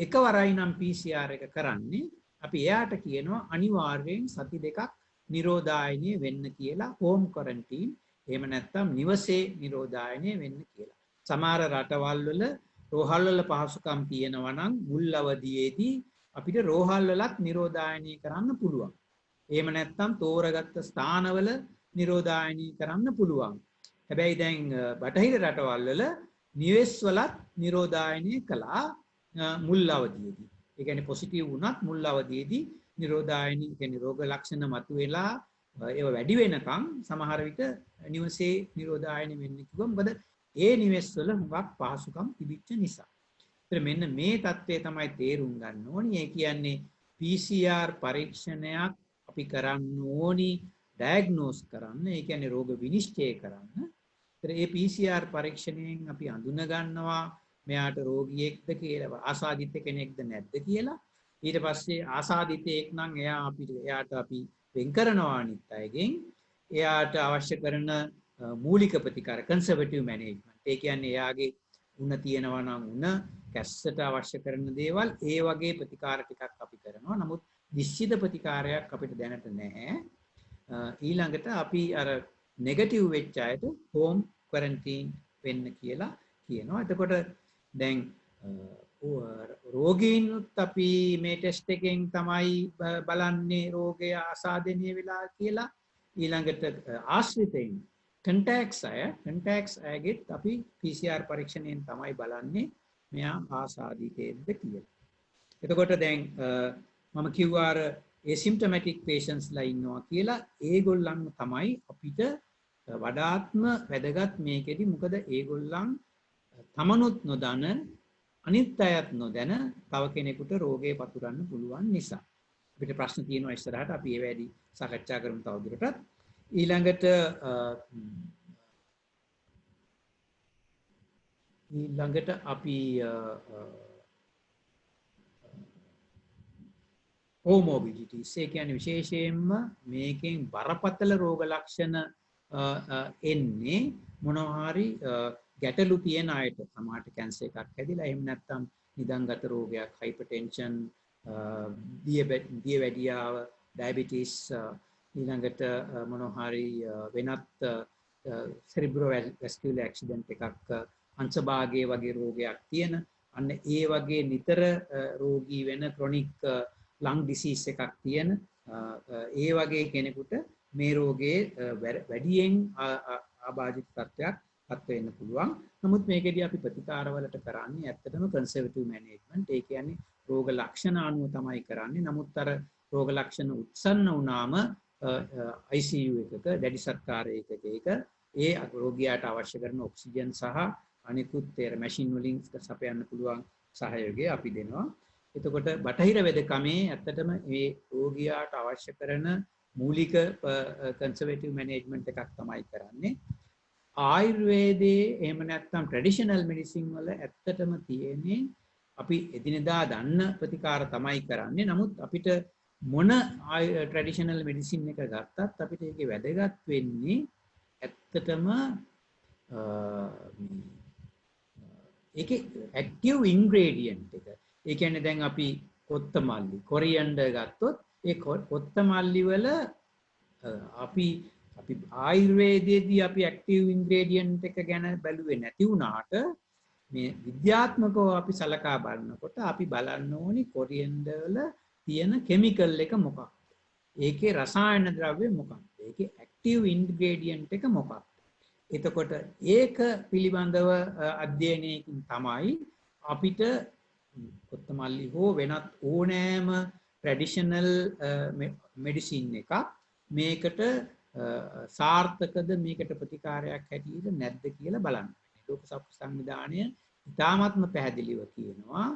එකවරයි නම් PCR එක කරන්නේ අපි එයාට කියනවා අනිවාර්යෙන් සති 2ක් නිරෝධායනය වෙන්න කියලා හෝම් ක්වරන්ටයින් එහෙම නැත්නම් නිවසේ නිරෝධායනය වෙන්න කියලා. සමහර රටවල් වල රෝහල් වල පහසුකම් තියෙනවා නම් මුල් අවදියේදී අපිට රෝහල් වලත් නිරෝධායනය කරන්න පුළුවන්. එහෙම නැත්නම් තෝරගත්ත ස්ථානවල නිරෝධායනය කරන්න පුළුවන්. හැබැයි දැන් බටහිර රටවල් වල නිවෙස් වලත් නිරෝධායනය කළා මුල් අවදියේදී. ඒ කියන්නේ පොසිටිව් වුණත් මුල් අවදියේදී නිරෝධායනය කියන්නේ රෝග ලක්ෂණ මතුවෙලා ඒව වැඩි වෙනකන් සමහර විට නිවසේ නිරෝධායනය වෙන්න කිව්වා. මොකද ඒ නිවෙස් වල හුඟක් පහසුකම් තිබිච්ච නිසා. ඒතර මෙන්න මේ தත්ත්වය තමයි තේරුම් ගන්න ඕනි. ඒ කියන්නේ PCR පරීක්ෂණයක් අපි කරන්න ඕනි ඩයග්නෝස් කරන්න. ඒ කියන්නේ රෝග විනිශ්චය කරන්න. ඒතර ඒ PCR පරීක්ෂණයෙන් අපි අඳුන ගන්නවා මෙයාට රෝගියෙක්ද කියලා ආසාදිත කෙනෙක්ද නැද්ද කියලා. ඊට පස්සේ ආසාදිතයෙක් නම් එයාට අපි වෙන් කරනවා අනිත් අයගෙන්. එයාට අවශ්‍ය කරන මූලික ප්‍රතිකාර කන්සර්වටිව් මැනේජ්මන්ට්. ඒ කියන්නේ එයාගේ උණ තියෙනවා නම් උණ කැස්සට අවශ්‍ය කරන දේවල් ඒ වගේ ප්‍රතිකාර ටිකක් අපි කරනවා. නමුත් නිශ්චිත ප්‍රතිකාරයක් අපිට දැනට නැහැ. ඊළඟට අපි අර නෙගටිව් වෙච්ච අයට හෝම් ක්වරන්ටයින් වෙන්න කියලා කියනවා. එතකොට දැන් රෝගීන්ුත් අපි මේ ටෙස්ට් එකෙන් තමයි බලන්නේ රෝගය ආසාදනය වෙලා කියලා. ඊළඟට ආශ්‍රිතයින් කන්ටැක්ට්ස් අයගෙත් අපි PCR පරීක්ෂණයෙන් තමයි බලන්නේ මෙයා ආසාදිතයෙක්ද කියලා. එතකොට දැන් මම කිව්වා අර asymptomatic patients ලා ඉන්නවා කියලා. ඒගොල්ලන් තමයි අපිට වඩාත්ම වැදගත් මේකෙදි. මොකද ඒගොල්ලන් තමනුත් නොදන අනිත් අයත් නොදැන තව කෙනෙකුට රෝගය පතුරන්න පුළුවන් නිසා. අපිට ප්‍රශ්න තියෙනවා ඉස්සරහට අපි ඒ වැඩි සාකච්ඡා කරමු තවදුරටත්. ඊළඟට අපි comorbidities ඒ කියන්නේ විශේෂයෙන්ම මේකෙන් බරපතල රෝග ලක්ෂණ එන්නේ මොනවා හරි ගැටලු තියෙන අයට. සමහරට කැන්සර් එකක් හැදිලා එහෙම නැත්නම් නිදන්ගත රෝගයක් hypertension දියවැඩියාව diabetes ඊළඟට මොනවා හරි වෙනත් cerebrovascular accident එකක් අංශභාගයේ වගේ රෝගයක් තියෙන අන්න ඒ වගේ නිතර රෝගී වෙන chronic lung disease එකක් තියෙන ඒ වගේ කෙනෙකුට මේ රෝගයේ වැඩියෙන් ආබාධිත තත්ත්වයක් පත් වෙන්න පුළුවන්. නමුත් මේකෙදී අපි ප්‍රතිකාරවලට කරන්නේ ඇත්තටම conservative management. ඒ කියන්නේ රෝග ලක්ෂණ අනුව තමයි කරන්නේ. නමුත් අර රෝග ලක්ෂණ උත්සන්න වුණාම ICU එකක දැඩි සත්කාර ඒකක ඒ රෝගියාට අවශ්‍ය කරන ඔක්සිජන් සහ අනිකුත් මැෂින් වලින් සපයන්න පුළුවන් සහයෝගය අපි දෙනවා. එතකොට බටහිර වෙදකමේ ඇත්තටම මේ රෝගියාට අවශ්‍ය කරන මූලික කන්සර්වේටිව් මැනේජ්මන්ට් එකක් තමයි කරන්නේ. ආයුර්වේදයේ එහෙම නැත්නම් ට්‍රැඩිෂනල් මෙඩිසින් වල ඇත්තටම තියෙන්නේ අපි එදිනෙදා දන්න ප්‍රතිකාර තමයි කරන්නේ. නමුත් අපිට මොන ට්‍රැඩිෂනල් මෙඩිසින් එක ගත්තත් අපිට ඒකේ වැදගත් වෙන්නේ ඇත්තටම ඒකේ ඇක්ටිව් ඉන්ග්‍රේඩියන්ට් එක. ඒ කියන්නේ දැන් අපි කොත්තමල්ලි කොරියන්ඩර් ගත්තොත් ඒ කොත්තමල්ලි වල අපි ආයුර්වේදයේදී අපි ඇක්ටිව් ඉන්ග්‍රේඩියන්ට් එක ගැන බැලුවේ නැති වුණාට මේ විද්‍යාත්මකව අපි සලකා බලනකොට අපි බලන්න ඕනි කොරියන්ඩර් වල තියෙන කෙමිකල් එක මොකක්ද? ඒකේ රසායන ද්‍රව්‍ය මොකක්ද? ඒකේ ඇක්ටිව් ඉන්ග්‍රේඩියන්ට් එක මොකක්ද? එතකොට ඒක පිළිබඳව අධ්‍යයනයකින් තමයි අපිට කොත්තමල්ලි හෝ වෙනත් ඕනෑම ට්‍රැඩිෂනල් මෙඩිසින් එකක් මේකට සාර්ථකද මේකට ප්‍රතිකාරයක් හැටියට නැද්ද කියලා බලන්න. ලෝක සෞඛ්‍ය සංවිධානය ඉතාමත්ම පැහැදිලිව කියනවා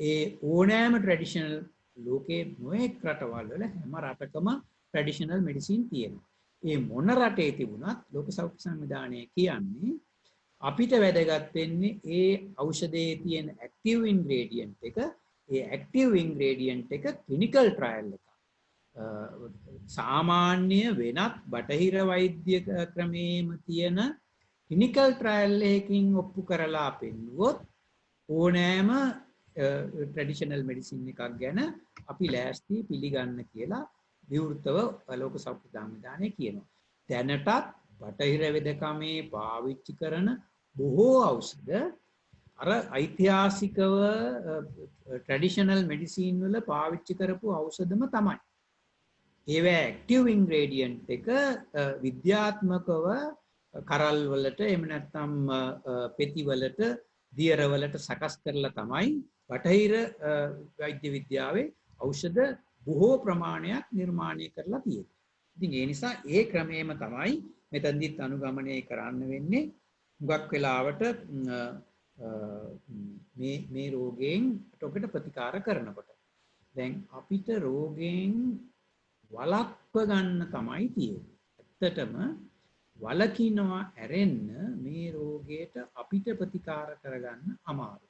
ඒ ඕනෑම ට්‍රැඩිෂනල් ලෝකේ නොයෙක් රටවල් වල හැම රටකම ට්‍රැඩිෂනල් මෙඩිසින් තියෙනවා. ඒ මොන රටේ තිබුණත් ලෝක සෞඛ්‍ය සංවිධානය කියන්නේ අපිට වැදගත් වෙන්නේ ඒ ඖෂධයේ තියෙන ඇක්ටිව් ඉන්ග්‍රේඩියන්ට් එක. ඒ ඇක්ටිව් ඉන්ග්‍රේඩියන්ට් එක ක්ලිනිකල් ට්‍රයල් එක. සාමාන්‍ය වෙනත් බටහිර වෛද්‍ය ක්‍රමේම තියෙන ක්ලිනිකල් ට්‍රයල් එකකින් ඔප්පු කරලා පෙන්නුවොත් ඕනෑම ට්‍රැඩිෂනල් මෙඩිසින් එකක් ගැන අපි ලෑස්ති පිළිගන්න කියලා විවෘතව ලෝක සෞඛ්‍ය සංවිධානය කියනවා. දැනටත් බටහිර වෙදකමේ පාවිච්චි කරන බොහෝ ඖෂධ අර ඓතිහාසිකව ට්‍රැඩිෂනල් මෙඩිසින් වල පාවිච්චි කරපු ඖෂධම තමයි. ඒවා ඇක්ටිව් ඉන්ග්‍රේඩියන්ට් එක විද්‍යාත්මකව කරල් වලට එහෙම නැත්නම් පෙති වලට දියර වලට සකස් කරලා තමයි බටහිර වෛද්‍ය විද්‍යාවේ ඖෂධ බොහෝ ප්‍රමාණයක් නිර්මාණය කරලා තියෙන්නේ. ඉතින් ඒ නිසා ඒ ක්‍රමයේම තමයි මෙතනදිත් අනුගමනය කරන්න වෙන්නේ. හුඟක් වෙලාවට මේ රෝගයෙන් ඔකට ප්‍රතිකාර කරනකොට දැන් අපිට රෝගයෙන් වළක්ව ගන්න තමයි තියෙන්නේ. ඇත්තටම වළකිනවා ඇරෙන්න මේ රෝගයට අපිට ප්‍රතිකාර කරගන්න අමාරුයි.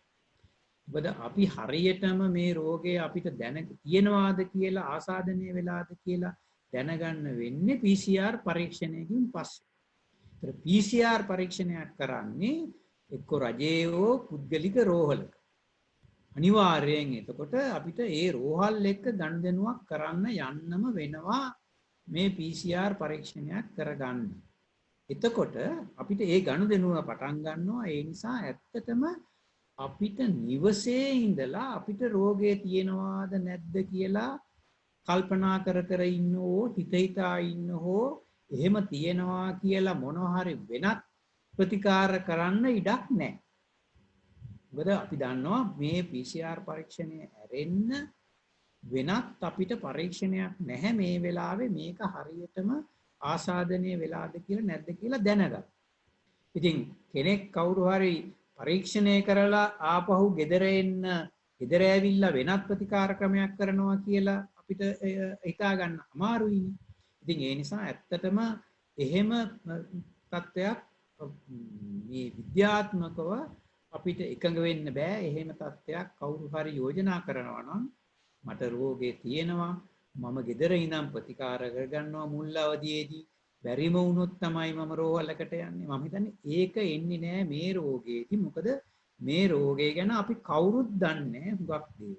මොකද අපි හරියටම මේ රෝගය අපිට තියෙනවාද කියලා ආසාදනය වෙලාද කියලා දැනගන්න වෙන්නේ PCR පරීක්ෂණයකින් පස්සේ. ඒතර PCR පරීක්ෂණයක් කරන්නේ එක්ක රජයේ හෝ පුද්ගලික රෝහලක. අනිවාර්යයෙන් එතකොට අපිට ඒ රෝහල් එක්ක ගනුදෙනුවක් කරන්න යන්නම වෙනවා මේ PCR පරීක්ෂණයක් කරගන්න. එතකොට අපිට ඒ ගනුදෙනුව පටන් ගන්නවා. ඒ නිසා ඇත්තටම අපිට නිවසේ ඉඳලා අපිට රෝගය තියෙනවාද නැද්ද කියලා කල්පනා කර කර ඉන්න ඕ හිතා ඉන්න හෝ එහෙම තියෙනවා කියලා මොනවා හරි වෙනත් ප්‍රතිකාර කරන්න ඉඩක් නැහැ. මොකද අපි දන්නවා මේ PCR පරීක්ෂණය ඇරෙන්න වෙනත් අපිට පරීක්ෂණයක් නැහැ මේ වෙලාවේ මේක හරියටම ආසාදනය වෙලාද කියලා නැද්ද කියලා දැනගන්න. ඉතින් කෙනෙක් කවුරු හරි පරීක්ෂණය කරලා ආපහු ගෙදර එන්න ගෙදර ඇවිල්ලා වෙනත් ප්‍රතිකාර ක්‍රමයක් කරනවා කියලා අපිට හිතා ගන්න අමාරුයිනේ. ඉතින් ඒ නිසා ඇත්තටම එහෙම තත්ත්වයක් මේ විද්‍යාත්මකව අපිට එකඟ වෙන්න බෑ. එහෙම තත්ත්වයක් කවුරු හරි යෝජනා කරනවා නම් මට රෝගේ තියෙනවා මම ගෙදර ඉඳන් ප්‍රතිකාර කරගන්නවා මුල් අවදියේදී බැරිම වුණොත් තමයි මම රෝහලකට යන්නේ. මම හිතන්නේ ඒක එන්නේ නෑ මේ රෝගේදී. මොකද මේ රෝගය ගැන අපි කවුරුත් දන්නේ නෑ හුඟක් දේවල්.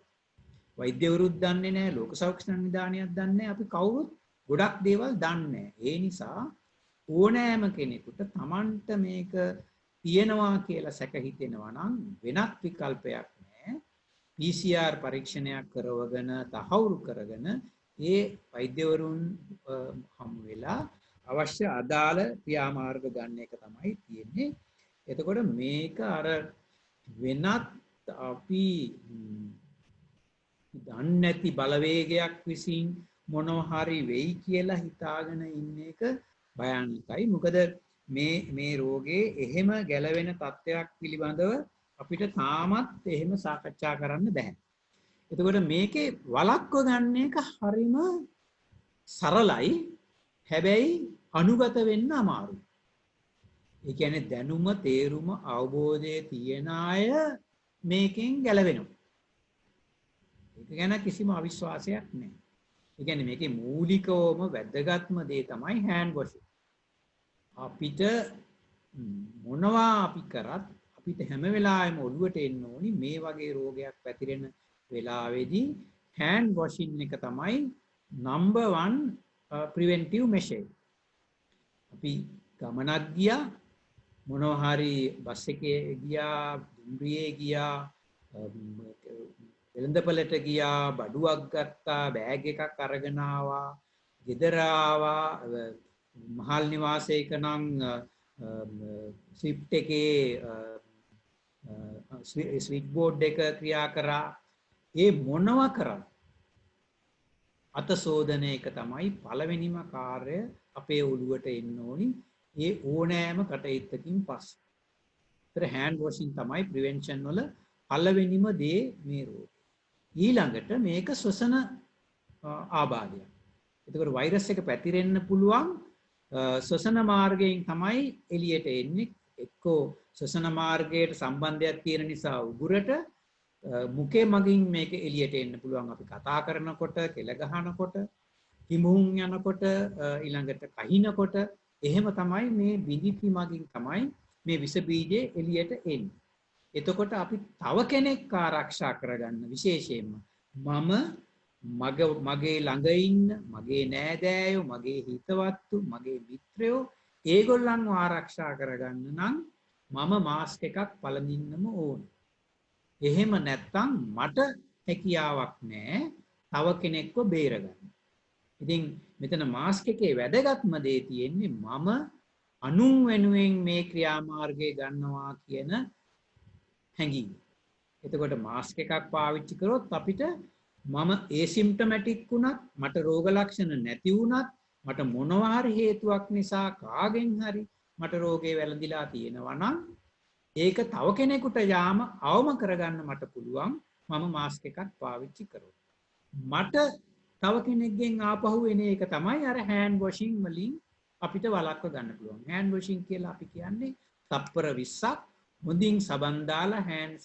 වෛද්‍යවරුත් දන්නේ නෑ, ලෝක සෞඛ්‍ය සංවිධානයත් දන්නේ නෑ, අපි කවුරුත් ගොඩක් දේවල් දන්නේ නැහැ. ඒ නිසා ඕනෑම කෙනෙකුට Tamanට මේක තියෙනවා කියලා සැක හිතෙනවා නම් වෙනත් විකල්පයක් නැහැ. PCR පරීක්ෂණයක් කරවගෙන තහවුරු කරගෙන ඒ වෛද්‍යවරුන් හමු වෙලා අවශ්‍ය අදාළ ක්‍රියාමාර්ග ගන්න එක තමයි තියෙන්නේ. එතකොට මේක අර වෙනත් අපි දන්නේ නැති බලවේගයක් විසින් මොනවා හරි වෙයි කියලා හිතාගෙන ඉන්න එක භයානකයි. මොකද මේ රෝගේ එහෙම ගැලවෙන තත්ත්වයක් පිළිබඳව අපිට තාමත් එහෙම සාකච්ඡා කරන්න බෑ. එතකොට මේකේ වළක්ව ගන්න එක හරිම සරලයි. හැබැයි අනුගත වෙන්න අමාරුයි. ඒ කියන්නේ දැනුම, තේරුම, අවබෝධය තියෙන අය මේකෙන් ගැලවෙනවා. ඒක ගැන කිසිම අවිශ්වාසයක් නැහැ. ඒ කියන්නේ මේකේ මූලිකවම වැදගත්ම දේ තමයි හෑන්ඩ් වොෂින්. අපිට මොනවා අපි කරත් අපිට හැම වෙලාවෙම ඔළුවට එන්න ඕනි මේ වගේ රෝගයක් පැතිරෙන වෙලාවේදී හෑන්ඩ් වොෂින් එක තමයි number 1 preventive measure. අපි ගමනක් ගියා, මොනවා හරි බස් එකේ ගියා, දුම්රියේ ගියා, වෙළඳපළට ගියා, බඩුවක් ගත්තා, බෑග් එකක් අරගෙන ආවා, ගෙදර ආවා, මහල් නිවාසයක නම් ස්විෆ්ට් එකේ ස්විච් බෝඩ් එක ක්‍රියා කරා. ඒ මොනවා කරත් අත සෝදන එක තමයි පළවෙනිම කාර්ය අපේ ඔළුවට එන්න ඕනි. ඒ ඕනෑම කටයුත්තකින් පස්සේ. ඒතර හෑන්ඩ් වොෂින් තමයි ප්‍රිවෙන්ෂන් වල පළවෙනිම දේ මේ රෝගේ. ඊළඟට මේක ශ්වසන ආබාධයක්. එතකොට වෛරස් එක පැතිරෙන්න පුළුවන් ශ්වසන මාර්ගයෙන් තමයි එළියට එන්නේ. එක්කෝ ශ්වසන මාර්ගයට සම්බන්ධයක් තියෙන නිසා උගුරට, මුඛේ මගින් මේක එළියට එන්න පුළුවන්. අපි කතා කරනකොට, කෙල ගහනකොට, කිඹුන් යනකොට, ඊළඟට කහිනකොට එහෙම තමයි මේ විදිපි මගින් තමයි මේ විස බීජේ එළියට එන්නේ. එතකොට අපි තව කෙනෙක් ආරක්ෂා කරගන්න විශේෂයෙන්ම මගේ ළඟ ඉන්න, මගේ නෑදෑයෝ, මගේ හිතවත්තු, මගේ මිත්‍රයෝ ඒගොල්ලන්ව ආරක්ෂා කරගන්න නම් මම මාස්ක් එකක් පළඳින්නම ඕන. එහෙම නැත්තම් මට හැකියාවක් නැහැ තව කෙනෙක්ව බේරගන්න. ඉතින් මෙතන මාස්ක් එකේ වැදගත්ම දේ තියෙන්නේ මම අනුන් වෙනුවෙන් මේ ක්‍රියාමාර්ගය ගන්නවා කියන හැඟීම. එතකොට මාස්ක් එකක් පාවිච්චි කරොත් අපිට මම ඒසිම්ප්ටොමැටික් වුණත්, මට රෝග ලක්ෂණ නැති වුණත්, මට මොනවා හරි හේතුවක් නිසා කාගෙන් හරි මට රෝගේ වැළඳිලා තියෙනවා නම් ඒක තව කෙනෙකුට යාම අවම කරගන්න මට පුළුවන් මම මාස්ක් එකක් පාවිච්චි කරොත්. මට තව කෙනෙක්ගෙන් ආපහු එන එක තමයි අර හෑන්ඩ් වොෂින් වලින් අපිට වළක්ව ගන්න පුළුවන්. හෑන්ඩ් වොෂින් කියලා අපි කියන්නේ තප්පර 20ක් හොඳින් සබන් දාලා හෑන්ඩ්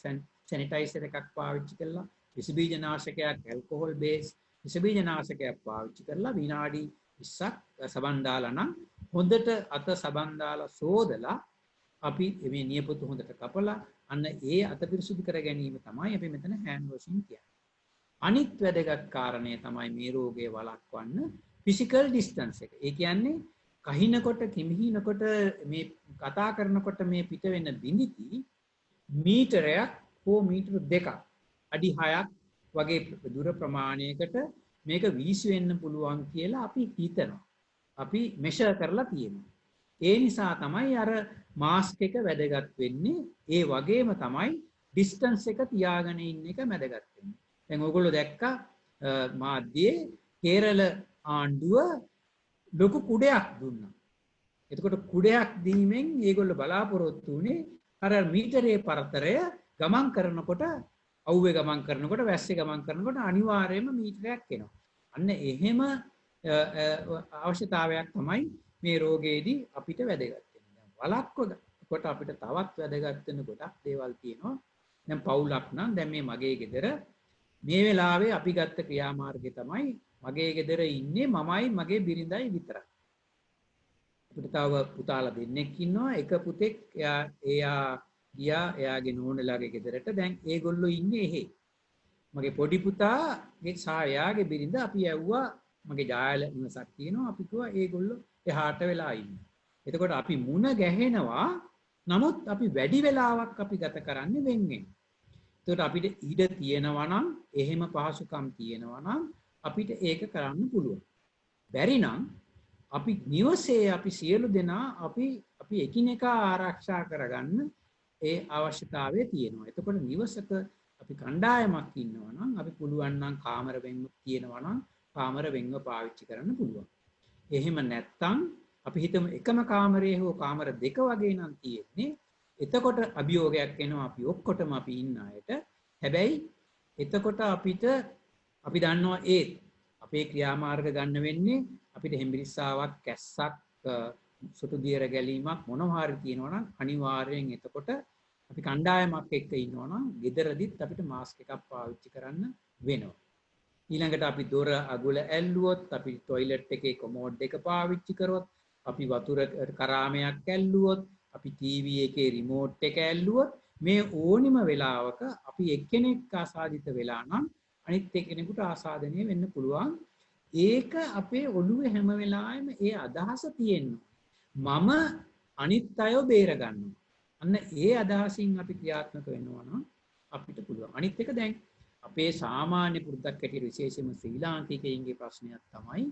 සැනිටයිසර් එකක් පාවිච්චි කරලා, විස බීජ නාශකයක්, ඇල්කොහොල් බේස් විස බීජ නාශකයක් පාවිච්චි කරලා විනාඩි 20ක් සබන් දාලා නම් හොඳට අත සබන් දාලා සෝදලා අපි මේ නියපොතු හොඳට කපලා අන්න ඒ අත පිරිසුදු කර ගැනීම තමයි අපි මෙතන හෑන්ඩ් වොෂින් කියන්නේ. අනිත් වැදගත් කාරණය තමයි මේ රෝගය වළක්වන්න ෆිසිකල් ඩිස්ටන්ස් එක. ඒ කියන්නේ කහිනකොට, කිමිහිනකොට, මේ කතා කරනකොට මේ පිට වෙන බිඳිති මීටරයක් හෝ මීටර 2ක්, අඩි 6ක් වගේ දුර ප්‍රමාණයකට මේක වීසි වෙන්න පුළුවන් කියලා අපි හිතනවා. අපි මෙෂර් කරලා තියෙනවා. ඒ නිසා තමයි අර මාස්ක් එක වැදගත් වෙන්නේ. ඒ වගේම තමයි ඩිස්ටන්ස් එක තියාගෙන ඉන්න එක වැදගත් වෙන්නේ. දැන් ඔයගොල්ලෝ දැක්කා මාධ්‍යයේ කේරළ ආණ්ඩුව ලොකු කුඩයක් දුන්නා. එතකොට කුඩයක් දීමෙන් ඒගොල්ලෝ බලාපොරොත්තු වුණේ අර මීටරේ පරතරය ගමන් කරනකොට, අවුවේ ගමන් කරනකොට, වැස්සේ ගමන් කරනකොට අනිවාර්යයෙන්ම මීටරයක් එනවා. අන්න එහෙම අවශ්‍යතාවයක් තමයි මේ රෝගයේදී අපිට වැදගත් වෙන්නේ. වළක්වනකොට අපිට තවත් වැදගත් වෙන ගොඩක් දේවල් තියෙනවා. දැන් පවුලක් නම් දැන් මේ මගේ ගෙදර මේ වෙලාවේ අපි ගත්ත ක්‍රියාමාර්ගය තමයි මගේ ගෙදර ඉන්නේ මමයි මගේ බිරිඳයි විතරයි. අපිට තව පුතාලා දෙන්නෙක් ඉන්නවා. එක පුතෙක් එයා ගියා එයාගේ නෝනලාගේ ගෙදරට. දැන් ඒගොල්ලෝ ඉන්නේ එහෙ. මගේ පොඩි පුතාගේ සහ එයාගේ බිරිඳ අපි ඇව්වා මගේ ජාල වෙනසක් තියෙනවා. අපි කිව්වා ඒගොල්ලෝ එහාට වෙලා ඉන්න. එතකොට අපි මුණ ගැහෙනවා. නමුත් අපි වැඩි වෙලාවක් අපි ගත කරන්නේ වෙන්ගෙන්. එතකොට අපිට ඉඩ තියෙනවා නම් එහෙම පහසුකම් තියෙනවා නම් අපිට ඒක කරන්න පුළුවන්. බැරි නම් අපි නිවසේ අපි සියලු දෙනා අපි එකිනෙකා ආරක්ෂා කරගන්න ඒ අවශ්‍යතාවය තියෙනවා. එතකොට නිවසක අපි කණ්ඩායමක් ඉන්නවා නම් අපි පුළුවන් නම් කාමර වෙන්ව තියෙනවා නම් කාමර වෙන්ව පාවිච්චි කරන්න පුළුවන්. එහෙම නැත්නම් අපි හිතමු එකම කාමරයේ හෝ කාමර දෙක වගේ නම් තියෙන්නේ. එතකොට අභියෝගයක් එනවා අපි ඔක්කොටම අපි ඉන්න අයට. හැබැයි එතකොට අපි දන්නවා අපේ ක්‍රියාමාර්ග ගන්න වෙන්නේ අපිට හෙම්බිරිස්සාවක් කැස්සක් සොටු දියර ගැලීමක් මොනවා හරි තියෙනවා නම් අනිවාර්යෙන් එතකොට අපි කණ්ඩායමක් එක්ක ඉන්නවා නම් ගෙදරදිත් අපිට මාස්ක් එකක් පාවිච්චි කරන්න වෙනවා. ඊළඟට අපි දොර අගුල ඇල්ලුවොත්, අපි টয়ලට් එකේ කොමෝඩ් එක පාවිච්චි කරොත්, අපි වතුර කරාමයක් ඇල්ලුවොත්, අපි ටීවී එකේ රිමෝට් එක ඇල්ලුවොත් මේ ඕනිම වෙලාවක අපි එක්කෙනෙක් ආසාදිත වෙලා නම් අනිත් එක්කෙනෙකුට ආසාදනය වෙන්න පුළුවන්. ඒක අපේ ඔළුවේ හැම වෙලාවෙම ඒ අදහස තියෙනවා. මම අනිත් අයව බේර ගන්නවා. අන්න ඒ අදහසින් අපි ක්‍රියාත්මක වෙනවා නම් අපිට පුළුවන්. අනිත් එක දැන් අපේ සාමාන්‍ය පුරුද්දක් හැටියට විශේෂයෙන්ම ශ්‍රී ලාංකිකයින්ගේ ප්‍රශ්නයක් තමයි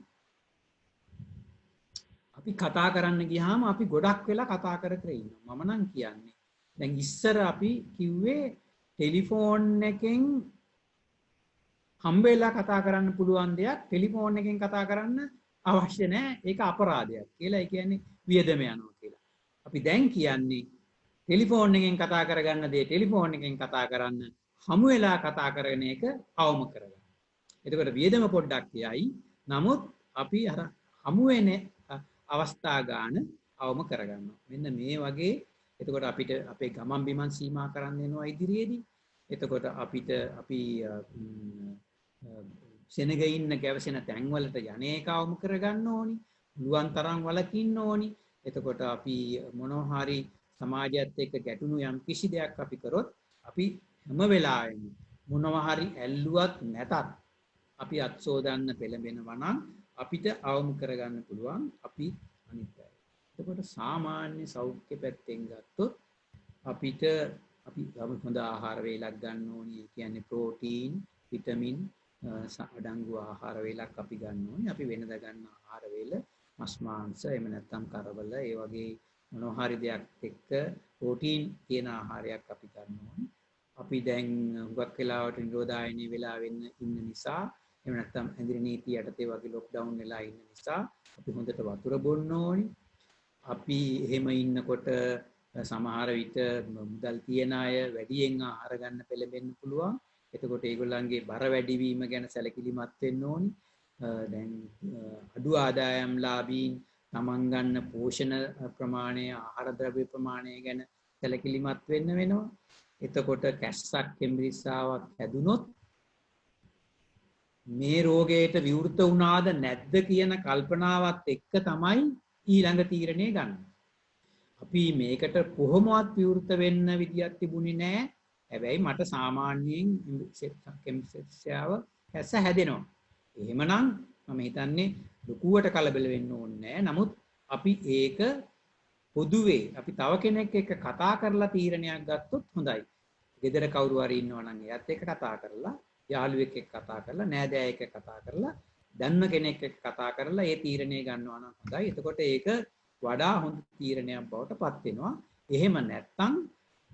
අපි කතා කරන්න ගියාම අපි ගොඩක් වෙලා කතා කර ඉන්නවා. මම නම් කියන්නේ දැන් ඉස්සර අපි කිව්වේ ටෙලිෆෝන් එකෙන් හම්බෙලා කතා කරන්න පුළුවන් දෙයක් ටෙලිෆෝන් එකෙන් කතා කරන්න අවශ්‍ය නැහැ. ඒක අපරාධයක් කියලා. ඒ කියන්නේ වියදම යනවා කියලා. අපි දැන් කියන්නේ ටෙලිෆෝන් එකෙන් කතා කරගන්න දේ ටෙලිෆෝන් එකෙන් කතා කරන්න හමු වෙලා කතා කරන එක අවම කරගන්න. එතකොට වියදම පොඩ්ඩක් යයි. නමුත් අපි අර හමු වෙන අවස්ථා ගන්න අවම කරගන්නවා. මෙන්න මේ වගේ එතකොට අපිට අපේ ගමන් බිමන් සීමා කරන්න වෙනවා ඉදිරියේදී. එතකොට අපි සෙනග ඉන්න ගැවසෙන තැන්වලට යන්නේ කවම කරගන්න ඕනි. පුළුවන් තරම් වලකින්න ඕනි. එතකොට අපි මොනවා හරි සමාජයත් එක්ක ගැටුණු යම් කිසි දෙයක් අපි කරොත් අපි හැම වෙලාවෙම මොනවා හරි ඇල්ලුවත් නැතත් අපි අත්සෝදන්න පෙළඹෙනවා නම් අපිට අවම කරගන්න පුළුවන් අපි අනිත් අය. එතකොට සාමාන්‍ය සෞඛ්‍ය පැත්තෙන් ගත්තොත් අපි හොඳ ආහාර වේලක් ගන්න ඕනි. ඒ කියන්නේ ප්‍රෝටීන්, විටමින් අඩංගු ආහාර වේලක් අපි ගන්න ඕනි. අපි වෙනදා ගන්න ආහාර වේල මස් මාංශ එහෙම නැත්නම් කරවල ඒ වගේ මොනවා හරි දෙයක් එක්ක ප්‍රෝටීන් තියෙන ආහාරයක් අපි ගන්න ඕනි. අපි දැන් හුඟක් වෙලාවට නිරෝධායනයේ වෙලා ඉන්න නිසා එහෙම නැත්නම් ඇඳිරි නීති යටතේ වගේ ලොක්ඩවුන් වෙලා ඉන්න නිසා අපි හොඳට වතුර බොන්න ඕනි. අපි එහෙම ඉන්නකොට සමහර විට මුදල් තියන අය වැඩියෙන් ආහාර ගන්න පෙළඹෙන්න පුළුවන්. එතකොට ඒගොල්ලන්ගේ බර වැඩිවීම ගැන සැලකිලිමත් වෙන්න ඕනි. දැන් අඩු ආදායම් ලාභීන් තමන් ගන්න පෝෂණ ප්‍රමාණය, ආහාර ද්‍රව්‍ය ප්‍රමාණය ගැන සැලකිලිමත් වෙන්න වෙනවා. එතකොට කැස්සක් හෙම්බිරිස්සාවක් හැදුනොත් මේ රෝගයට විවෘත වුණාද නැද්ද කියන කල්පනාවත් එක්ක තමයි ඊළඟ තීරණය ගන්න. අපි මේකට කොහොමවත් විවෘත වෙන්න විදියක් තිබුණේ නැහැ. හැබැයි මට සාමාන්‍යයෙන් හෙම්බිරිස්සාව කැස්ස හැදෙනවා. එහෙමනම් මම හිතන්නේ ලකුවට කලබල වෙන්න ඕනේ නැහැ. නමුත් අපි ඒක පොදුවේ අපි තව කෙනෙක් එක්ක කතා කරලා තීරණයක් ගත්තොත් හොඳයි. ගෙදර කවුරු හරි ඉන්නවා නම් එයාත් එක්ක කතා කරලා, යාළුවෙක් එක්ක කතා කරලා, නෑදෑයෙක් එක්ක කතා කරලා, දන්න කෙනෙක් එක්ක කතා කරලා ඒ තීරණය ගන්නවා නම් හොඳයි. එතකොට ඒක වඩා හොඳ තීරණයක් බවට පත් වෙනවා. එහෙම නැත්නම්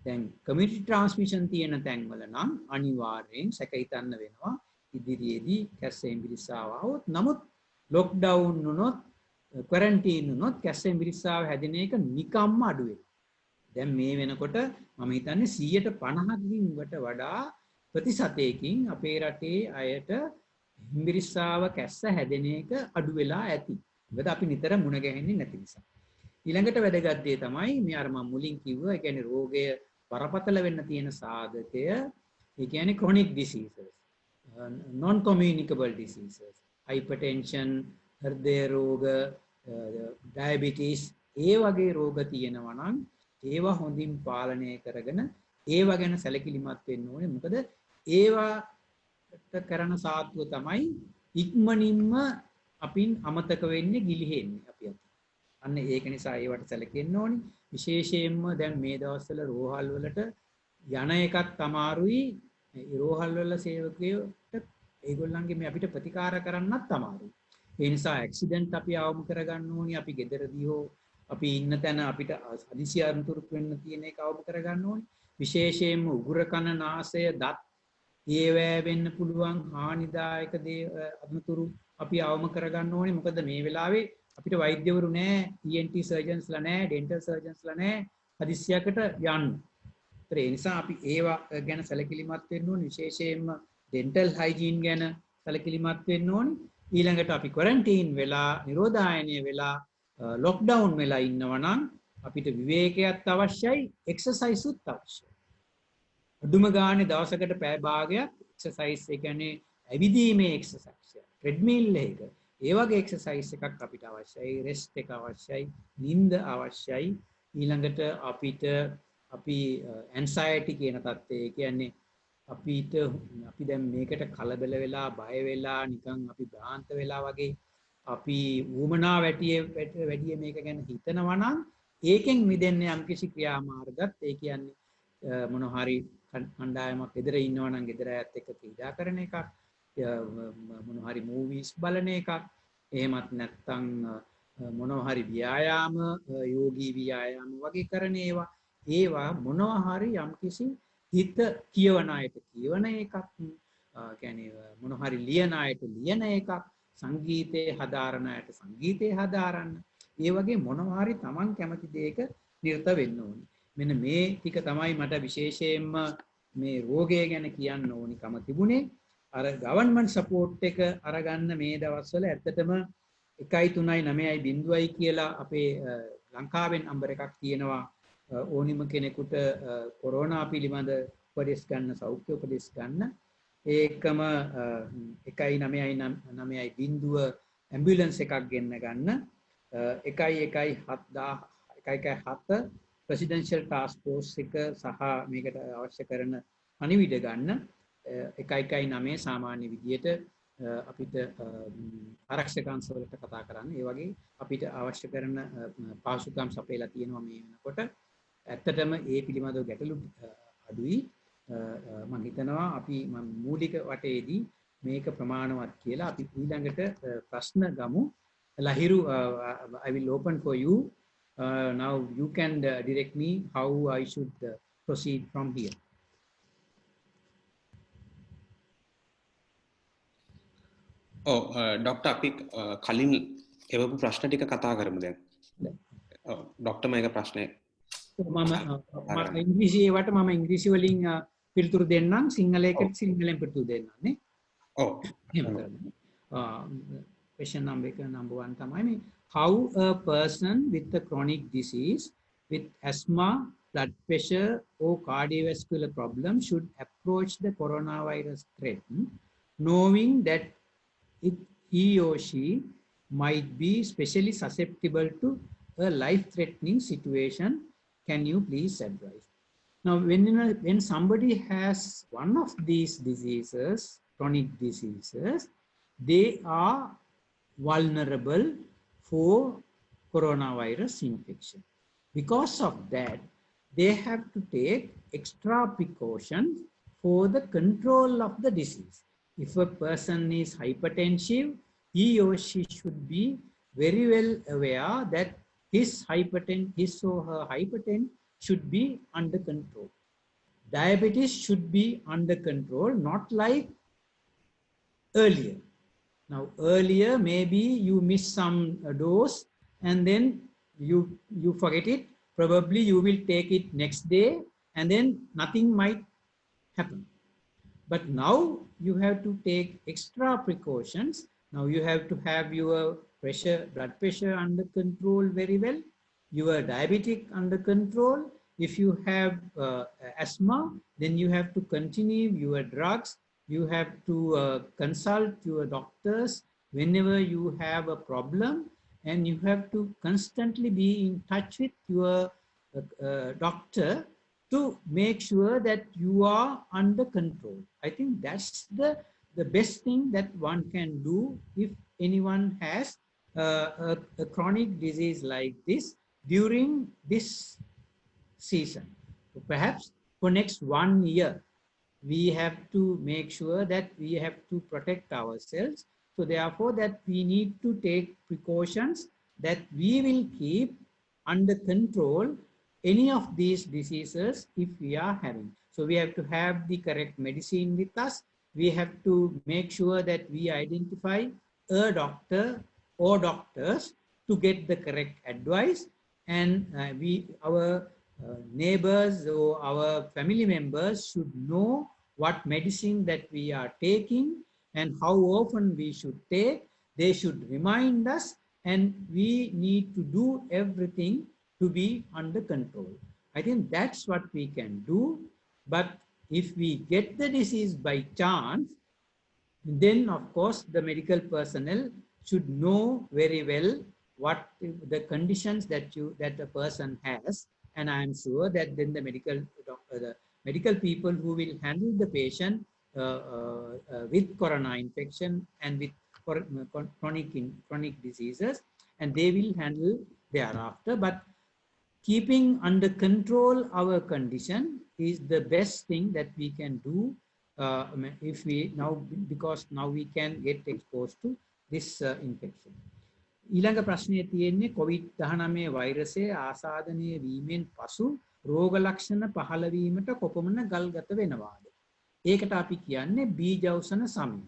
දැන් කමියුනිටි ට්‍රාන්ස්මිෂන් තියෙන තැන්වල නම් අනිවාර්යෙන් සැක හිතන්න වෙනවා. ඉදිරියේදී කැස්සෙම්බිරිස්සාව આવොත් නමුත් ලොක්ඩවුන් වුණොත් ක්වරන්ටයින් වුණොත් කැස්සෙම්බිරිස්සාව හැදෙන එක නිකම්ම අඩු වෙනවා. දැන් මේ වෙනකොට මම හිතන්නේ 50%කින් වඩා ප්‍රතිශතයකින් අපේ රටේ අයට හෙම්බිරිස්සාව කැස්ස හැදෙන එක අඩු වෙලා ඇති. මොකද අපි නිතර මුණ ගැහෙන්නේ නැති නිසා. ඊළඟට වැදගත් දේ තමයි මේ අර මම මුලින් කිව්වා. ඒ කියන්නේ රෝගය බරපතල වෙන්න තියෙන සාධකය. ඒ කියන්නේ chronic diseases, non communicable diseases, hypertension, හෘදය රෝග, diabetes ඒ වගේ රෝග තියෙනවා නම් ඒවා හොඳින් පාලනය කරගෙන ඒවා ගැන සැලකිලිමත් වෙන්න ඕනේ. මොකද ඒවාට කරන සාත්තුව තමයි ඉක්මනින්ම අපින් අමතක වෙන්නේ ගිලිහෙන්නේ අපි අත. අන්න ඒක නිසා ඒවට සැලකෙන්න ඕනි. විශේෂයෙන්ම දැන් මේ දවස්වල රෝහල් වලට යන එකත් අමාරුයි. ඒ රෝහල් වල සේවකයෝට ඒගොල්ලන්ගේ මේ අපිට ප්‍රතිකාර කරන්නත් අමාරුයි. ඒ නිසා ඇක්සිඩන්ට් අපි අවම කරගන්න ඕනි. අපි ගෙදරදී හෝ අපි ඉන්න තැන අපිට හදිසි අනතුරු වෙන්න තියෙන එක අවම කරගන්න ඕනි. විශේෂයෙන්ම උගුර කන නාසය දත් ඒවැය වෙන්න පුළුවන් හානිදායක දේ අනතුරු අපි අවම කරගන්න ඕනේ. මොකද මේ වෙලාවේ අපිට වෛද්‍යවරු නැහැ, ENT සර්ජන්ස්ලා නැහැ, ඩෙන්ටල් සර්ජන්ස්ලා නැහැ හදිස්සියකට යන්න. ඒ නිසා අපි ඒවා ගැන සැලකිලිමත් වෙන්න ඕනේ. විශේෂයෙන්ම ඩෙන්ටල් හයිජීන් ගැන සැලකිලිමත් වෙන්න ඕනේ. ඊළඟට අපි ක්වරන්ටයින් වෙලා, නිරෝධායනය වෙලා, ලොක්ඩවුන් වෙලා ඉන්නවා නම් අපිට විවේකයක් අවශ්‍යයි, එක්සර්සයිස් උත් අවශ්‍යයි. අඩුම ගානේ දවසකට පැය භාගයක් එක්සර්සයිස්, ඒ කියන්නේ ඇවිදීමේ එක්සර්සයිස්, ට්‍රෙඩ්මිල් එක, ඒ වගේ එක්සර්සයිස් එකක් අපිට අවශ්‍යයි. රෙස්ට් එක අවශ්‍යයි, නිින්ද අවශ්‍යයි. ඊළඟට අපිට අපි ඇන්සයිටි කියන තත්ත්වය, ඒ කියන්නේ අපි දැන් මේකට කලබල වෙලා, බය වෙලා, නිකන් අපි භ්‍රාන්ත වෙලා වගේ අපි ඌමනා වැඩි මේක ගැන හිතනවා නම් ඒකෙන් මිදෙන්න යම්කිසි ක්‍රියාමාර්ගත්, ඒ කියන්නේ මොන හරි කණ්ඩායමක් ගෙදර ඉන්නවා නම් ගෙදර ඇත් එක්ක ක්‍රීඩා කරන එකක්, මොන හරි මූවිස් බලන එකක්, එහෙමත් නැත්නම් මොනවා හරි ව්‍යායාම, යෝගී ව්‍යායාම වගේ කරන ඒවා මොනවා හරි යම්කිසි හිත කියවන අයට කියවන එකක්, කියන්නේ මොනවා හරි ලියන අයට ලියන එකක්, සංගීතයේ හදාරන අයට සංගීතයේ හදාරන්න, ඒ වගේ මොනවා හරි Taman කැමති දෙයක නිරත වෙන්න ඕනේ. මෙන්න මේ ටික තමයි මට විශේෂයෙන්ම මේ රෝගය ගැන කියන්න ඕනිකම තිබුණේ. අර ගවර්න්මන්ට් සපෝට් එක අරගන්න මේ දවස්වල ඇත්තටම 13990 කියලා අපේ ලංකාවෙන් නම්බර් එකක් තියෙනවා. ඕනිම කෙනෙකුට කොරෝනා පිළිබඳ උපදෙස් ගන්න, සෞඛ්‍ය උපදෙස් ගන්න. ඒකම 19990 ඇම්බියුලන්ස් එකක් ගෙන්න ගන්න. 117 ප්‍රෙසිඩෙන්ෂල් ටාස්ක් ෆෝස් එක සහ මේකට අවශ්‍ය කරන පණිවිඩ ගන්න. 119 සාමාන්‍ය විදියට අපිට ආරක්ෂක අංශවලට කතා කරන්න. ඒ වගේ අපිට අවශ්‍ය කරන පාසුකම් සපයලා තියෙනවා මේ වෙනකොට. ඇත්තටම ඒ පිළිබඳව ගැටලු අඩුයි. මම හිතනවා අපි මූලික වටේදී මේක ප්‍රමාණවත් කියලා. අපි ඊළඟට ප්‍රශ්න ගමු. Lahiru, I will open for you. Now you can direct me how I should proceed from here. Doctor අපි කලින් එවපු ප්‍රශ්න ටික කතා කරමු දැන්. ඩොක්ටර් මම ප්‍රශ්නේ මම ඉංග්‍රීසි ඒවට මම ඉංග්‍රීසි වලින් පිළිතුරු දෙන්නම්, සිංහලයකට සිංහලෙන් පිළිතුරු දෙන්නම් නේ. ඔව්. Question number 1 තමයි මේ, how a person with a chronic disease with asthma, blood pressure or cardiovascular problem should approach the coronavirus threat, knowing that he or she might be specially susceptible to a life-threatening situation. Can you please advise? Now, when somebody has one of these diseases, chronic diseases, they are vulnerable for coronavirus infection. Because of that, they have to take extra precautions for the control of the disease. If a person is hypertensive, he or she should be very well aware that his or her hypertension should be under control. Diabetes should be under control, not like earlier. Now, earlier, maybe you miss some dose and then you forget it. Probably you will take it next day and then nothing might happen. But now you have to take extra precautions. Now you have to have your blood pressure under control very well, your diabetic under control. If you have asthma, then you have to continue your drugs. You have to consult your doctors whenever you have a problem, and you have to constantly be in touch with your doctor to make sure that you are under control. I think that's the best thing that one can do if anyone has a chronic disease like this during this season. Perhaps for next 1 year, we have to make sure that we have to protect ourselves. So therefore that we need to take precautions that we will keep under control any of these diseases if we are having. So we have to have the correct medicine with us. We have to make sure that we identify a doctor or doctors to get the correct advice, and our neighbors or our family members should know what medicine that we are taking and how often we should take. They should remind us, and we need to do everything to be under control. I think that's what we can do. But if we get the disease by chance, then of course the medical personnel should know very well what the conditions that the person has, and I am sure that then the medical people who will handle the patient with corona infection and with chronic diseases, and they will handle thereafter. But keeping under control our condition is the best thing that we can do if we now, because now we can get exposed to this infection. ඊළඟ ප්‍රශ්නය තියෙන්නේ COVID-19 වෛරසය ආසාදනය වීමෙන් පසු රෝග ලක්ෂණ පහළ වීමට කොපමණ ගල්ගත වෙනවාද? ඒකට අපි කියන්නේ බීජෞෂධ සමය.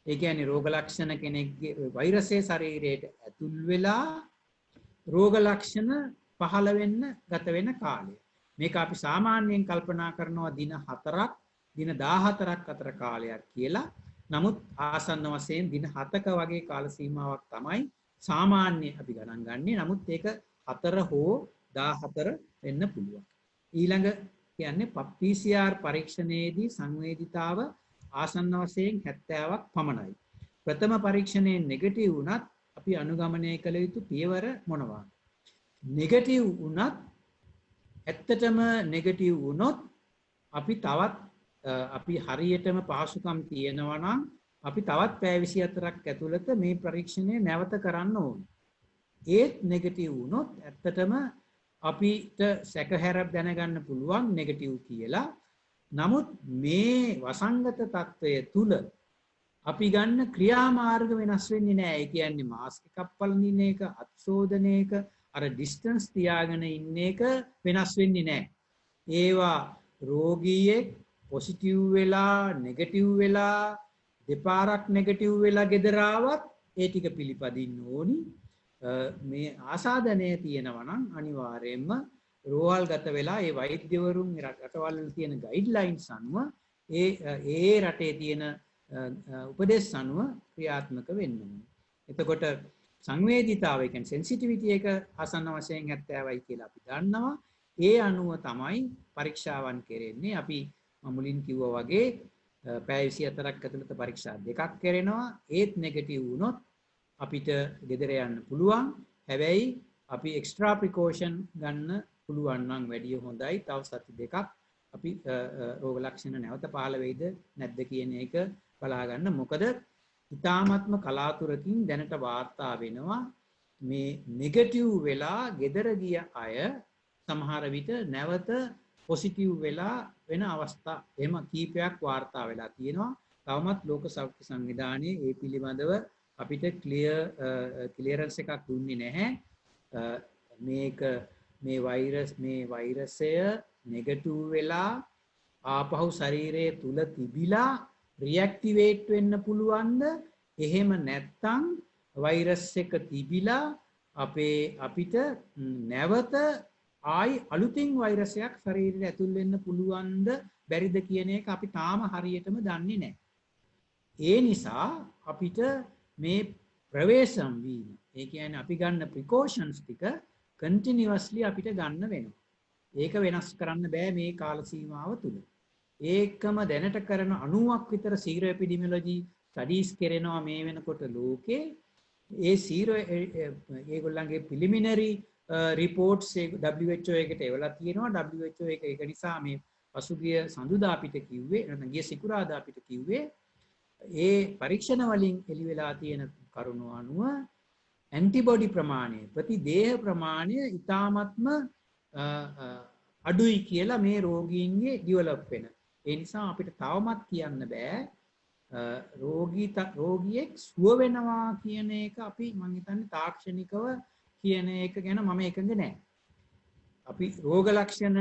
ඒ කියන්නේ රෝග ලක්ෂණ කෙනෙක්ගේ වෛරසය ශරීරයට ඇතුල් වෙලා රෝග ලක්ෂණ පහළ වෙන්න ගත වෙන කාලය. මේක අපි සාමාන්‍යයෙන් කල්පනා කරනවා දින 4ක් දින 14ක් අතර කාලයක් කියලා. නමුත් ආසන්න වශයෙන් දින 7ක වගේ කාල සීමාවක් තමයි සාමාන්‍ය අපි ගණන් ගන්නේ. නමුත් ඒක 4 හෝ 14 වෙන්න පුළුවන්. ඊළඟ කියන්නේ PCR පරීක්ෂණයේදී සංවේදීතාව ආසන්න වශයෙන් 70ක් පමණයි. ප්‍රථම පරීක්ෂණයේ නෙගටිව් වුණත් අපි අනුගමනය කළ යුතු පියවර මොනවාද? නෙගටිව් වුණත්, ඇත්තටම නෙගටිව් වුණොත් අපි තවත් අපි හරියටම පහසුකම් තියෙනවා නම් අපි තවත් පැය 24ක් ඇතුළත මේ පරීක්ෂණය නැවත කරන්න ඕනේ. ඒත් නෙගටිව් වුණොත් ඇත්තටම අපිට සැකහැර දැනගන්න පුළුවන් නෙගටිව් කියලා. නමුත් මේ වසංගත තත්ත්වය තුල අපි ගන්න ක්‍රියාමාර්ග වෙනස් වෙන්නේ නැහැ. ඒ කියන්නේ මාස්ක් එකක් පළඳින එක, අත්සෝදන එක, අර ඩිස්ටන්ස් තියාගෙන ඉන්න එක වෙනස් වෙන්නේ නැහැ. ඒවා රෝගියෙක් පොසිටිව් වෙලා නෙගටිව් වෙලා දෙපාරක් නෙගටිව් වෙලා ගෙදර ආවත් ඒ ටික පිළිපදින්න ඕනි. මේ ආසාදනය තියෙනවා නම් අනිවාර්යයෙන්ම රෝහල්ගත වෙලා ඒ වෛද්‍යවරුන් රටවල් වල තියෙන ගයිඩ්ලයින්ස් අනුව ඒ රටේ තියෙන උපදෙස් අනුව ක්‍රියාත්මක වෙන්න ඕනේ. එතකොට සංවේදීතාවය කියන්නේ සෙන්සිටිවිටි එක ආසන්න වශයෙන් 70යි කියලා අපි දන්නවා. ඒ අනුව තමයි පරීක්ෂාවන් කෙරෙන්නේ. අපි මුලින් කිව්වා වගේ පැය 24ක් ඇතුළත පරීක්ෂා දෙකක් කරනවා. ඒත් නෙගටිව් වුණොත් අපිට ගෙදර යන්න පුළුවන්. හැබැයි අපි එක්ස්ට්‍රා ප්‍රිකෝෂන් ගන්න පුළුවන් නම් වැඩිය හොඳයි. තව සති දෙකක් අපි රෝග ලක්ෂණ නැවත පහළ වෙයිද නැද්ද කියන එක බලා ගන්න. මොකද ඉතාමත්ම කලාතුරකින් දැනට වාර්තා වෙනවා මේ නෙගටිව් වෙලා ගෙදර ගිය අය සමහර විට නැවත පොසිටිව් වෙලා වෙන අවස්ථා එහෙම කීපයක් වාර්තා වෙලා තියෙනවා. තවමත් ලෝක සෞඛ්‍ය සංවිධානයේ ඒ පිළිබඳව අපිට ක්ලියරන්ස් එකක් දුන්නේ නැහැ. මේක මේ වෛරසය නෙගටිව් වෙලා ආපහු ශරීරයේ තුල තිබිලා රියැක්ටිවේට් වෙන්න පුළුවන්ද? එහෙම නැත්නම් වෛරස් එක තිබිලා අපිට නැවත ආයි අලුතින් වෛරසයක් ශරීරයට ඇතුල් වෙන්න පුළුවන්ද බැරිද කියන එක අපි තාම හරියටම දන්නේ නැහැ. ඒ නිසා අපිට මේ ප්‍රවේශම් වීම, ඒ කියන්නේ අපි ගන්න ප්‍රිකෝෂන්ස් ටික කන්ටිනියස්ලි අපිට ගන්න වෙනවා. ඒක වෙනස් කරන්න බෑ මේ කාල සීමාව තුල. ඒකම දැනට කරන 90ක් විතර සීරෝ එපිඩිමියොලොජි ස්ටඩීස් කරනවා මේ වෙනකොට ලෝකේ. ඒ සීරෝ ඒගොල්ලන්ගේ ප්‍රිලිමිනරි රිපෝට්ස් WHO එකට එවලා තියෙනවා. WHO ඒක නිසා මේ පසුගිය සඳුදා අපිට කිව්වේ, නැත්නම් ගිය සිකුරාදා අපිට කිව්වේ ඒ පරීක්ෂණ වලින් එළි වෙලා තියෙන කරුණු අනුව ඇන්ටිබොඩි ප්‍රමාණය ප්‍රතිදේහ ප්‍රමාණය ඉතාමත්ම අඩුයි කියලා මේ රෝගීන්ගේ ඩිවලොප් වෙන. ඒ නිසා අපිට තවමත් කියන්න බෑ රෝගියෙක් සුව වෙනවා කියන එක අපි මං හිතන්නේ තාක්ෂණිකව කියන එක ගැන මම එකඟ නෑ. අපි රෝග ලක්ෂණ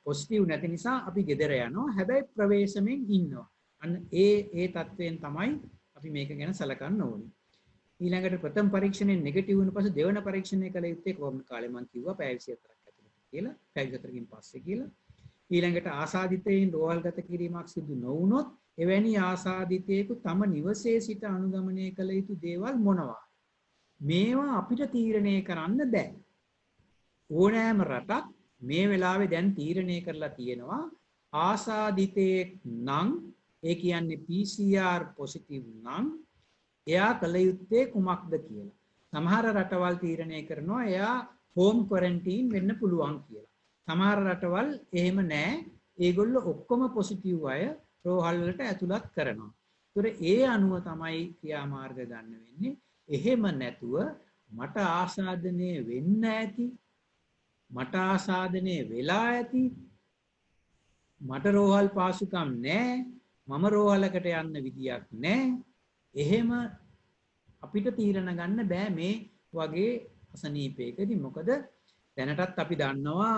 පොසිටිව් නැති නිසා අපි ගෙදර යනවා. හැබැයි ප්‍රවේශමෙන් ඉන්නවා. අන්න ඒ තත්වයෙන් තමයි අපි මේක ගැන සලකන්න ඕනේ. ඊළඟට ප්‍රථම පරීක්ෂණයෙන් නෙගටිව් වුණ පස්සේ දෙවන පරීක්ෂණය කළ යුත්තේ කොහොමද කාලේ මම කිව්වා පැය 24ක් ඇතුළත කියලා. පැය 24කින් පස්සේ කියලා. ඊළඟට ආසාදිතයෙන් රෝහල්ගත කිරීමක් සිදු නොවුනොත් එවැනි ආසාදිතයෙකු තම නිවසේ සිට අනුගමනය කළ යුතු දේවල් මොනවා? මේවා අපිට තීරණය කරන්න බෑ. ඕනෑම රටක් මේ වෙලාවේ දැන් තීරණය කරලා තියෙනවා ආසාදිතයෙක් නම් ඒ කියන්නේ PCR පොසිටිව් නම් එයා කළ යුත්තේ කුමක්ද කියලා. සමහර රටවල් තීරණය කරනවා එයා හෝම් ක්වරන්ටයින් වෙන්න පුළුවන් කියලා. සමහර රටවල් එහෙම නෑ. ඒගොල්ලෝ ඔක්කොම පොසිටිව් අය රෝහල් වලට ඇතුළත් කරනවා. ඒතර ඒ අනුව තමයි ක්‍රියාමාර්ග ගන්න වෙන්නේ. එහෙම නැතුව මට ආසාදනය වෙන්න ඇති මට ආසාදනය වෙලා ඇති මට රෝහල් පාසුකම් නෑ මම රෝහලකට යන්න විදියක් නෑ එහෙම අපිට තීරණ ගන්න බෑ මේ වගේ අසනීපයකදී. මොකද දැනටත් අපි දන්නවා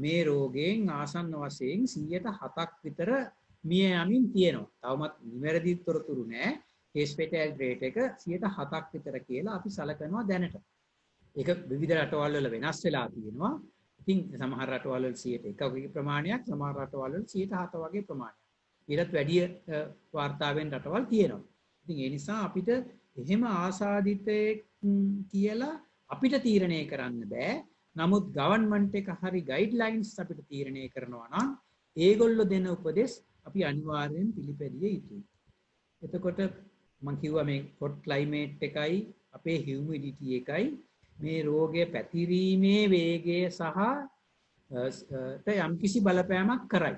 මේ රෝගයෙන් ආසන්න වශයෙන් 107ක් විතර මිය යමින් තියෙනවා. තවමත් නිවැරදි තොරතුරු නෑ. කේස් ෆැටැලිටි රේට් එක 107ක් විතර කියලා අපි සලකනවා දැනට. ඒක විවිධ රටවල් වල වෙනස් වෙලා තියෙනවා. ඉතින් සමහර රටවල් වල 101 වගේ ප්‍රමාණයක්, සමහර රටවල් වල 107 වගේ ප්‍රමාණයක්. ඊටත් වැඩි වාර්තා වෙන රටවල් තියෙනවා. ඉතින් ඒ නිසා අපිට එහෙම ආසාදිතයෙක් කියලා අපිට තීරණය කරන්න බෑ. නමුත් ගවර්න්මන්ට් එක හරි ගයිඩ්ලයින්ස් අපිට තීරණය කරනවා නම් ඒගොල්ලෝ දෙන උපදෙස් අපි අනිවාර්යෙන් පිළිපැදිය යුතුයි. එතකොට මම කිව්වා මේ හොට් ක්ලයිමේට් එකයි අපේ හියුමිඩිටි එකයි මේ රෝගය පැතිරීමේ වේගය සහ යම්කිසි බලපෑමක් කරයි.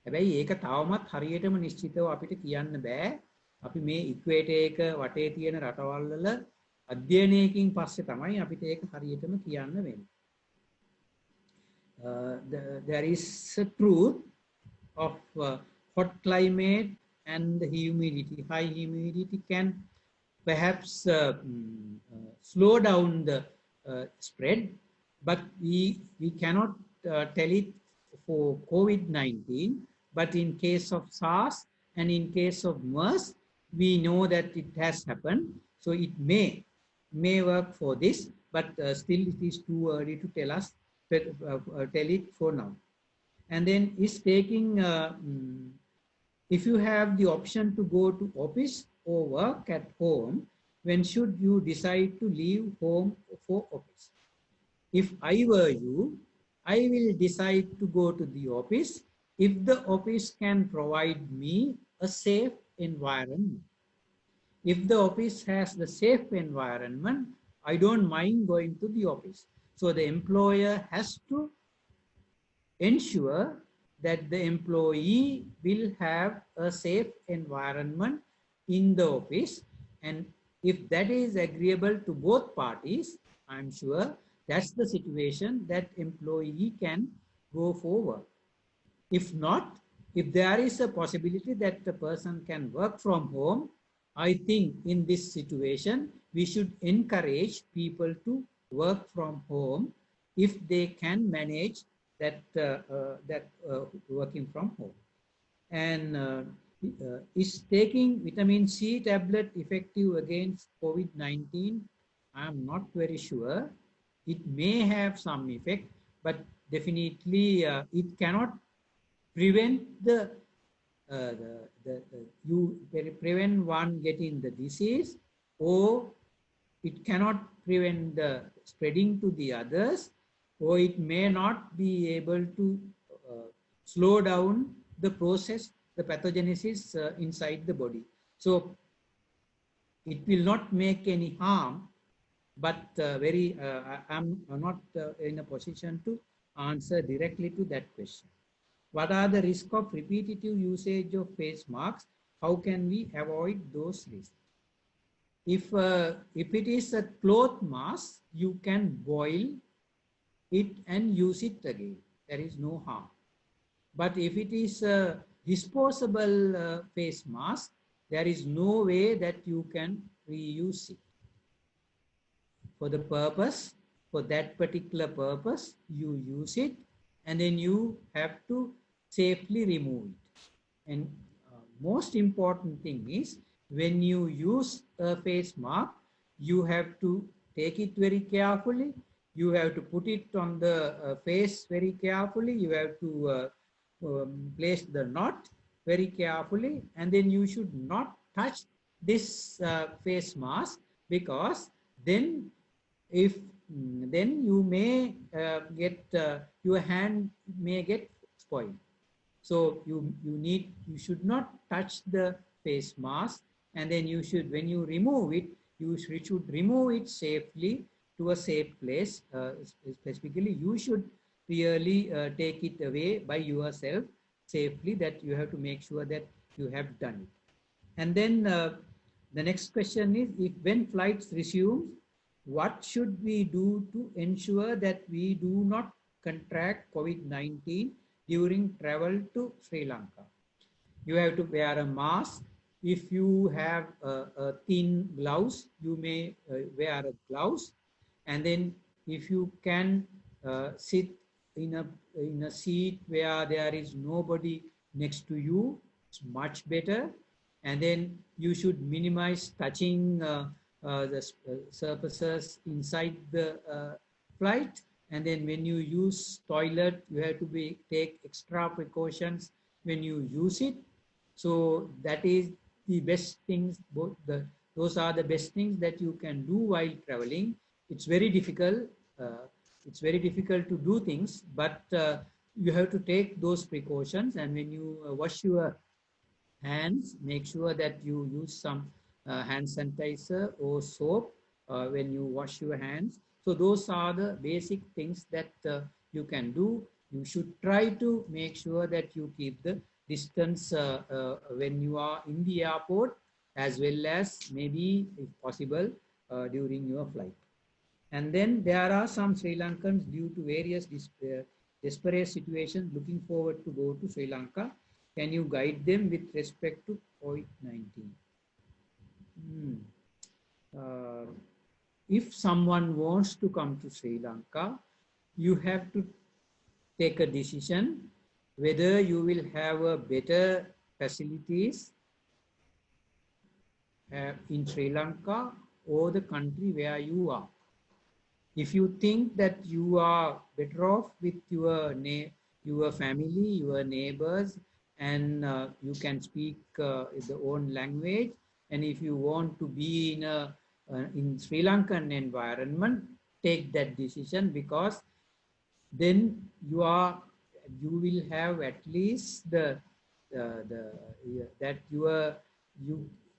හැබැයි ඒක තවමත් හරියටම නිශ්චිතව අපිට කියන්න බෑ. අපි මේ ඉක්වේටර් එක වටේ තියෙන රටවල් වල අධ්‍යයනයකින් පස්සේ තමයි අපිට ඒක හරියටම කියන්න වෙන්නේ. There is a truth of hot climate and the humidity. High humidity can perhaps slow down the spread, but we cannot tell it for COVID-19. But in case of SARS and in case of MERS, we know that it has happened. So it may work for this, but still it is too early to tell it for now. And then is taking, if you have the option to go to office or work at home, when should you decide to leave home for office? If I were you, I will decide to go to the office if the office can provide me a safe environment. If the office has the safe environment, I don't mind going to the office. So the employer has to ensure that the employee will have a safe environment in the office, and if that is agreeable to both parties, I'm sure that's the situation that employee can go forward. If not, if there is a possibility that the person can work from home, I think in this situation we should encourage people to work from home if they can manage that working from home. And is taking vitamin C tablet effective against COVID-19? I am not very sure. It may have some effect, but definitely it cannot prevent prevent one getting the disease, or it cannot prevent the spreading to the others, or it may not be able to slow down the process, the pathogenesis inside the body. So it will not make any harm, but I'm not in a position to answer directly to that question. What are the risks of repetitive usage of face masks? how can we avoid those risks? If it is a cloth mask, you can boil it and use it again. There is no harm. But if it is a disposable face mask, there is no way that you can reuse it. For the purpose, for that particular purpose, you use it and then you have to safely remove it. And most important thing is, when you use a face mask, you have to take it very carefully. You have to put it on the face very carefully. You have to place the knot very carefully, and then you should not touch this face mask, because then if then you may get your hand may get spoiled. So you should not touch the face mask, and then you should, when you remove it, you should remove it safely to a safe place. Specifically, you should really take it away by yourself safely. That you have to make sure that you have done it. And then the next question is, if when flights resume, what should we do to ensure that we do not contract COVID-19 during travel to Sri Lanka? You have to wear a mask. If you have a thin gloves, you may wear a gloves. And then if you can sit in a seat where there is nobody next to you, it's much better. And then you should minimize touching the surfaces inside the flight. And then when you use toilet, you have to take extra precautions when you use it. So that is the best things. Those are the best things that you can do while traveling. It's very difficult. It's very difficult to do things, but you have to take those precautions. And when you wash your hands, make sure that you use some hand sanitizer or soap when you wash your hands. So those are the basic things that you can do. You should try to make sure that you keep the distance when you are in the airport, as well as maybe, if possible, during your flight. And then there are some Sri Lankans, due to various desperate situations, looking forward to go to Sri Lanka. Can you guide them with respect to COVID-19? If someone wants to come to Sri Lanka, you have to take a decision whether you will have a better facilities in Sri Lanka or the country where you are. If you think that you are better off with your family, your neighbors, and you can speak the own language, and if you want to be in Sri Lankan environment, take that decision, because then you will have at least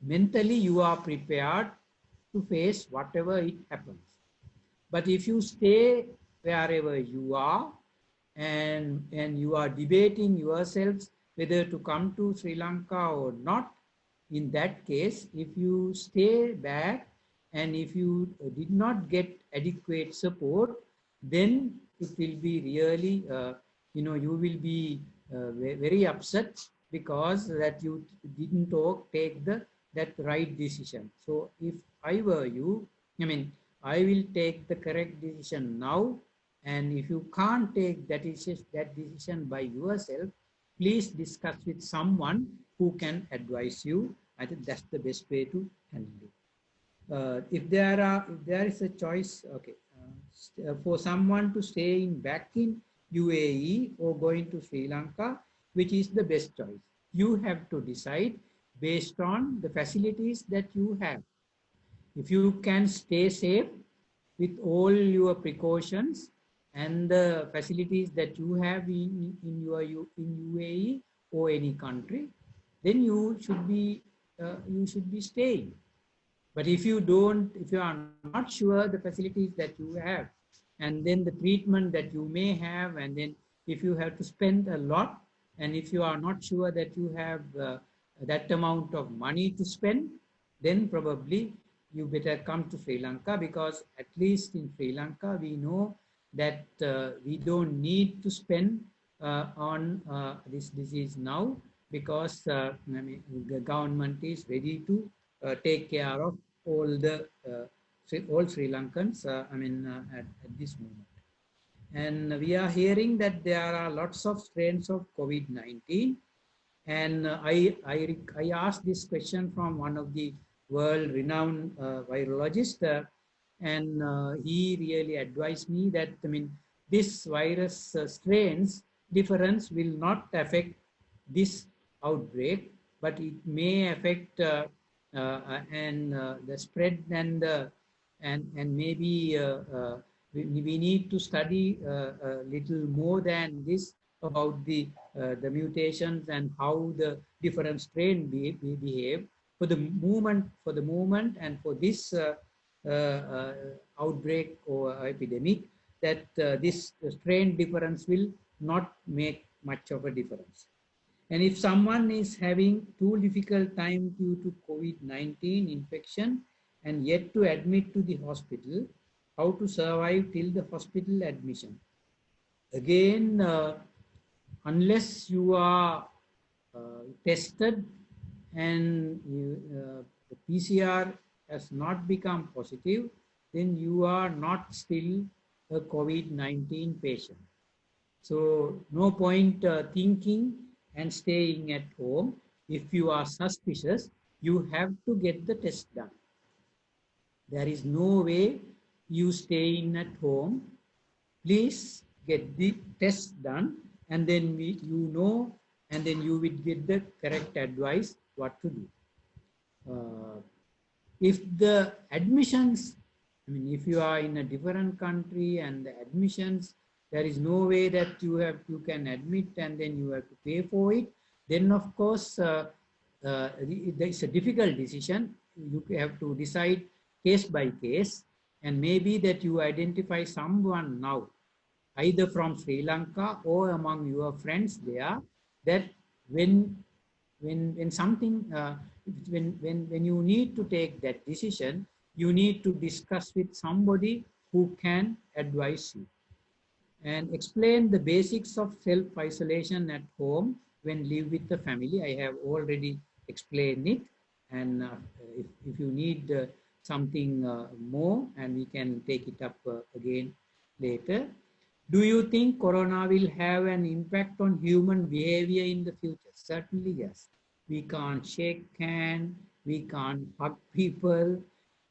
mentally you are prepared to face whatever it happens. But if you stay wherever you are and you are debating yourselves whether to come to Sri Lanka or not, in that case, if you stay back and if you did not get adequate support, then it will be really, you will be very upset, because that you didn't take that right decision. So if I were you, I will take the correct decision now. And if you can't take that decision by yourself, please discuss with someone who can advise you. I think that's the best way to handle it. If there is a choice, okay, for someone to stay back in UAE or going to Sri Lanka, which is the best choice? You have to decide based on the facilities that you have. If you can stay safe with all your precautions and the facilities that you have in UAE or any country, then you should be staying. But if you are not sure the facilities that you have, and then the treatment that you may have, and then if you have to spend a lot, and if you are not sure that you have that amount of money to spend, then probably you better come to Sri Lanka, because at least in Sri Lanka we know that we don't need to spend on this disease now, because I mean, the government is ready to take care of all the all Sri Lankans. I mean, at this moment. And we are hearing that there are lots of strains of COVID-19. And I asked this question from one of the world-renowned virologist, and he really advised me that, I mean, this virus strains difference will not affect this outbreak, but it may affect the spread and maybe we need to study a little more than this about the mutations and how the different strain behave for the moment and for this outbreak or epidemic, that this strain difference will not make much of a difference. And if someone is having too difficult time due to COVID-19 infection and yet to admit to the hospital, how to survive till the hospital admission? Again, unless you are tested and the PCR has not become positive, then you are not still a COVID-19 patient. So no point thinking and staying at home. If you are suspicious, you have to get the test done. There is no way you stay in at home. Please get the test done, and then you know, and then you will get the correct advice what to do. If the admissions, I mean, if you are in a different country and the admissions, there is no way that you can admit and then you have to pay for it, then of course it's a difficult decision. You have to decide case by case, and maybe that you identify someone now, either from Sri Lanka or among your friends there, that when something when you need to take that decision, you need to discuss with somebody who can advise you and explain the basics of self-isolation at home when live with the family. I have already explained it, and if you need something more, and we can take it up again later. Do you think corona will have an impact on human behavior in the future? Certainly, yes. We can't shake hands, we can't hug people,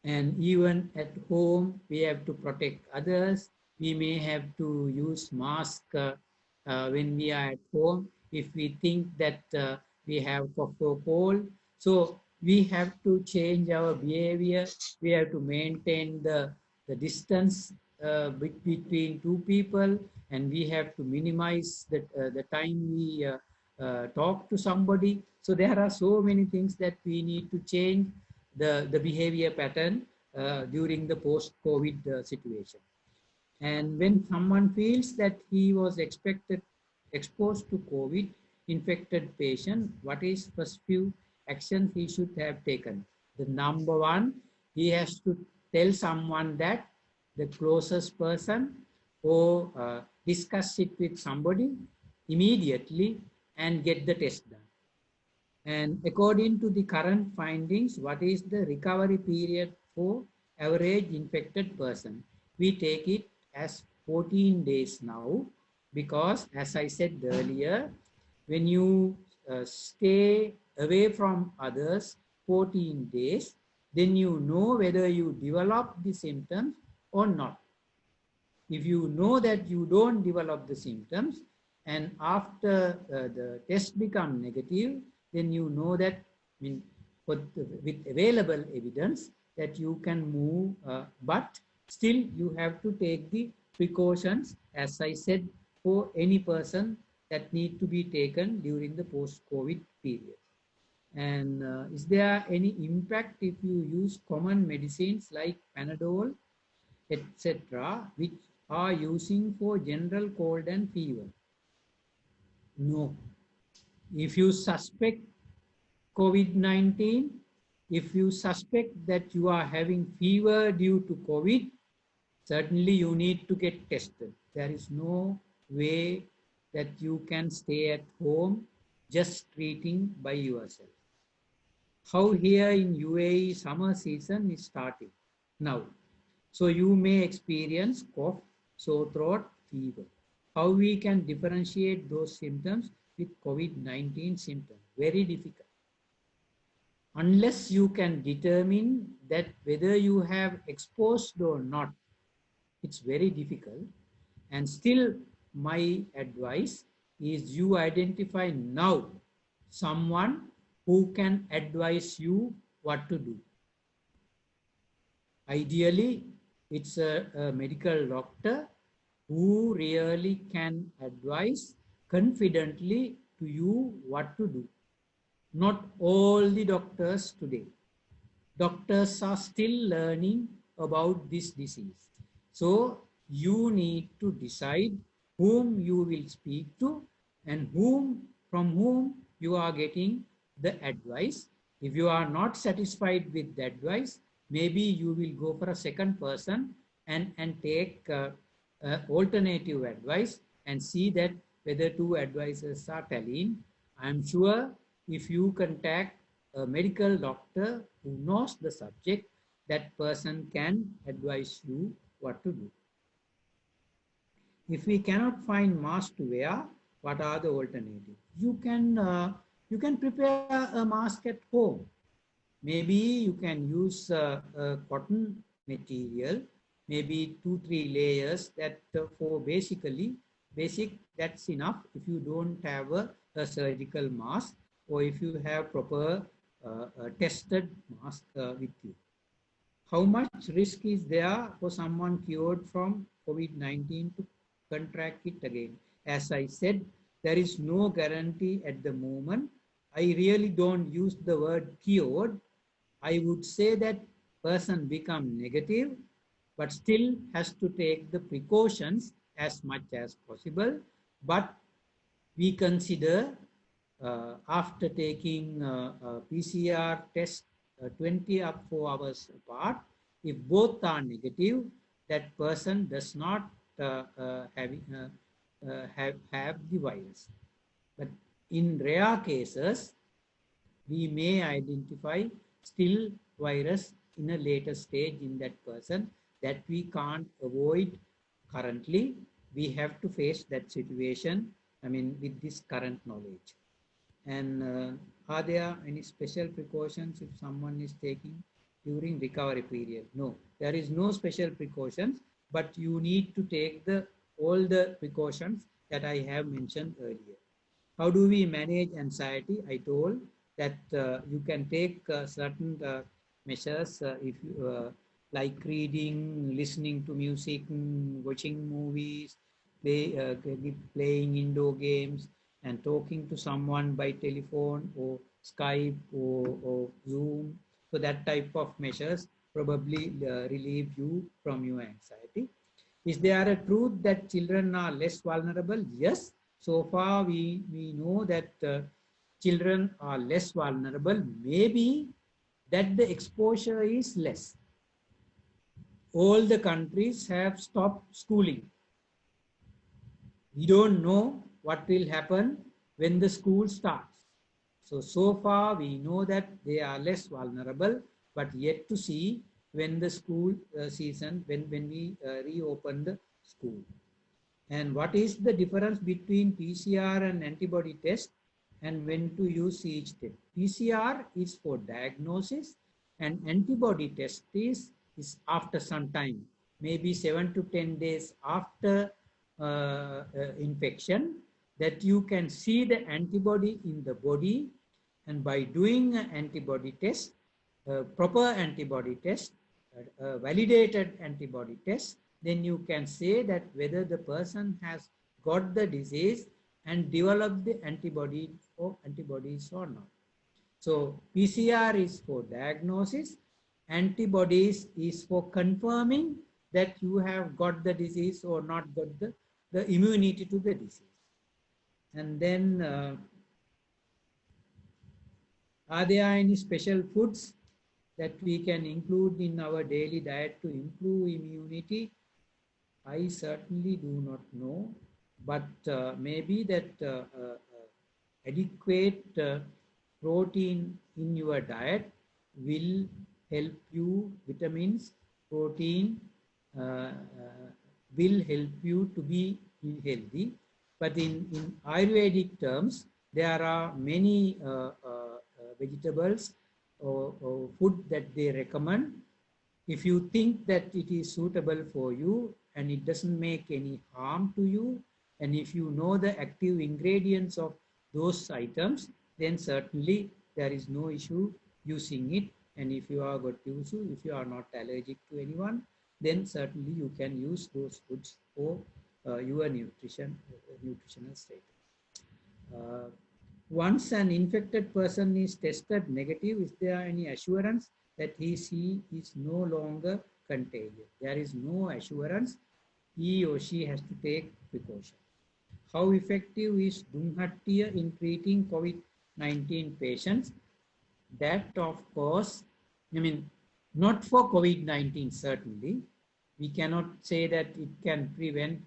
and even at home, we have to protect others. We may have to use mask when we are at home if we think that we have cough or cold. So we have to change our behavior. We have to maintain the distance between two people, and we have to minimize the time we talk to somebody. So there are so many things that we need to change the behavior pattern during the post-COVID situation. And when someone feels that he was exposed to COVID infected patient, what is first few actions he should have taken? The number one, he has to tell someone that, the closest person, or discuss it with somebody immediately and get the test done. And according to the current findings, what is the recovery period for average infected person? We take it as 14 days now, because as I said earlier, when you stay away from others 14 days, then you know whether you develop the symptoms or not. If you know that you don't develop the symptoms, and after the test become negative, then you know that, with available evidence, that you can move, but still you have to take the precautions, as I said, for any person that need to be taken during the post-COVID period. And is there any impact if you use common medicines like Panadol, etc., which are using for general cold and fever? No. If you suspect COVID-19, if you suspect that you are having fever due to COVID, certainly you need to get tested. There is no way that you can stay at home just treating by yourself. How here in UAE summer season is starting now. So you may experience cough, sore throat, fever. How we can differentiate those symptoms with COVID-19 symptoms? Very difficult. Unless you can determine that whether you have exposed or not, it's very difficult. And still my advice is you identify now someone who can advise you what to do. Ideally, it's a medical doctor who really can advise confidently to you what to do. Not all the doctors today. Doctors are still learning about this disease. So you need to decide whom you will speak to and from whom you are getting the advice. If you are not satisfied with the advice, maybe you will go for a second person and take alternative advice and see that whether two advices are tallying. I'm sure if you contact a medical doctor who knows the subject, that person can advise you what to do. If we cannot find mask to wear, what are the alternatives? You can prepare a mask at home. Maybe you can use a cotton material, maybe 2-3 layers. That for basic, that's enough. If you don't have a surgical mask, or if you have proper tested mask with you. How much risk is there for someone cured from COVID-19 to contract it again? As I said, there is no guarantee at the moment. I really don't use the word cured. I would say that person become negative, but still has to take the precautions as much as possible. But we consider after taking a PCR test 24 hours apart, if both are negative, that person does not have the virus. But in rare cases, we may identify still virus in a later stage in that person that we can't avoid currently. We have to face that situation, with this current knowledge. And are there any special precautions if someone is taking during recovery period? No, there is no special precautions, but you need to take all the precautions that I have mentioned earlier. How do we manage anxiety? I told that you can take certain measures if you like reading, listening to music, watching movies, playing indoor games, and talking to someone by telephone or Skype or Zoom. So that type of measures probably relieve you from your anxiety. Is there a truth that children are less vulnerable? Yes. So far we know that children are less vulnerable. Maybe that the exposure is less. All the countries have stopped schooling. We don't know what will happen when the school starts. So far we know that they are less vulnerable, but yet to see when the school season, when we reopen the school. And what is the difference between PCR and antibody test, and when to use each test? PCR is for diagnosis, and antibody test is after some time, maybe 7 to 10 days after infection, that you can see the antibody in the body. And by doing an antibody test, proper antibody test, validated antibody test, then you can say that whether the person has got the disease and developed the antibodies or not. So PCR is for diagnosis, antibodies is for confirming that you have got the disease or not got the immunity to the disease. And then Are there any special foods that we can include in our daily diet to improve immunity? I certainly do not know, but maybe that adequate protein in your diet will help you, vitamins, protein will help you to be healthy. But in Ayurvedic terms, there are many vegetables or food that they recommend. If you think that it is suitable for you and it doesn't make any harm to you, and if you know the active ingredients of those items, then certainly there is no issue using it. And if you are got used to, if you are not allergic to anyone, then certainly you can use those foods for your nutritional status. Uh, Once an infected person is tested negative, is there any assurance that she is no longer contagious? There is no assurance. He or she has to take precaution. How effective is Dunhattia in treating COVID-19 patients? That, of course, I mean, not for COVID-19, certainly. We cannot say that it can prevent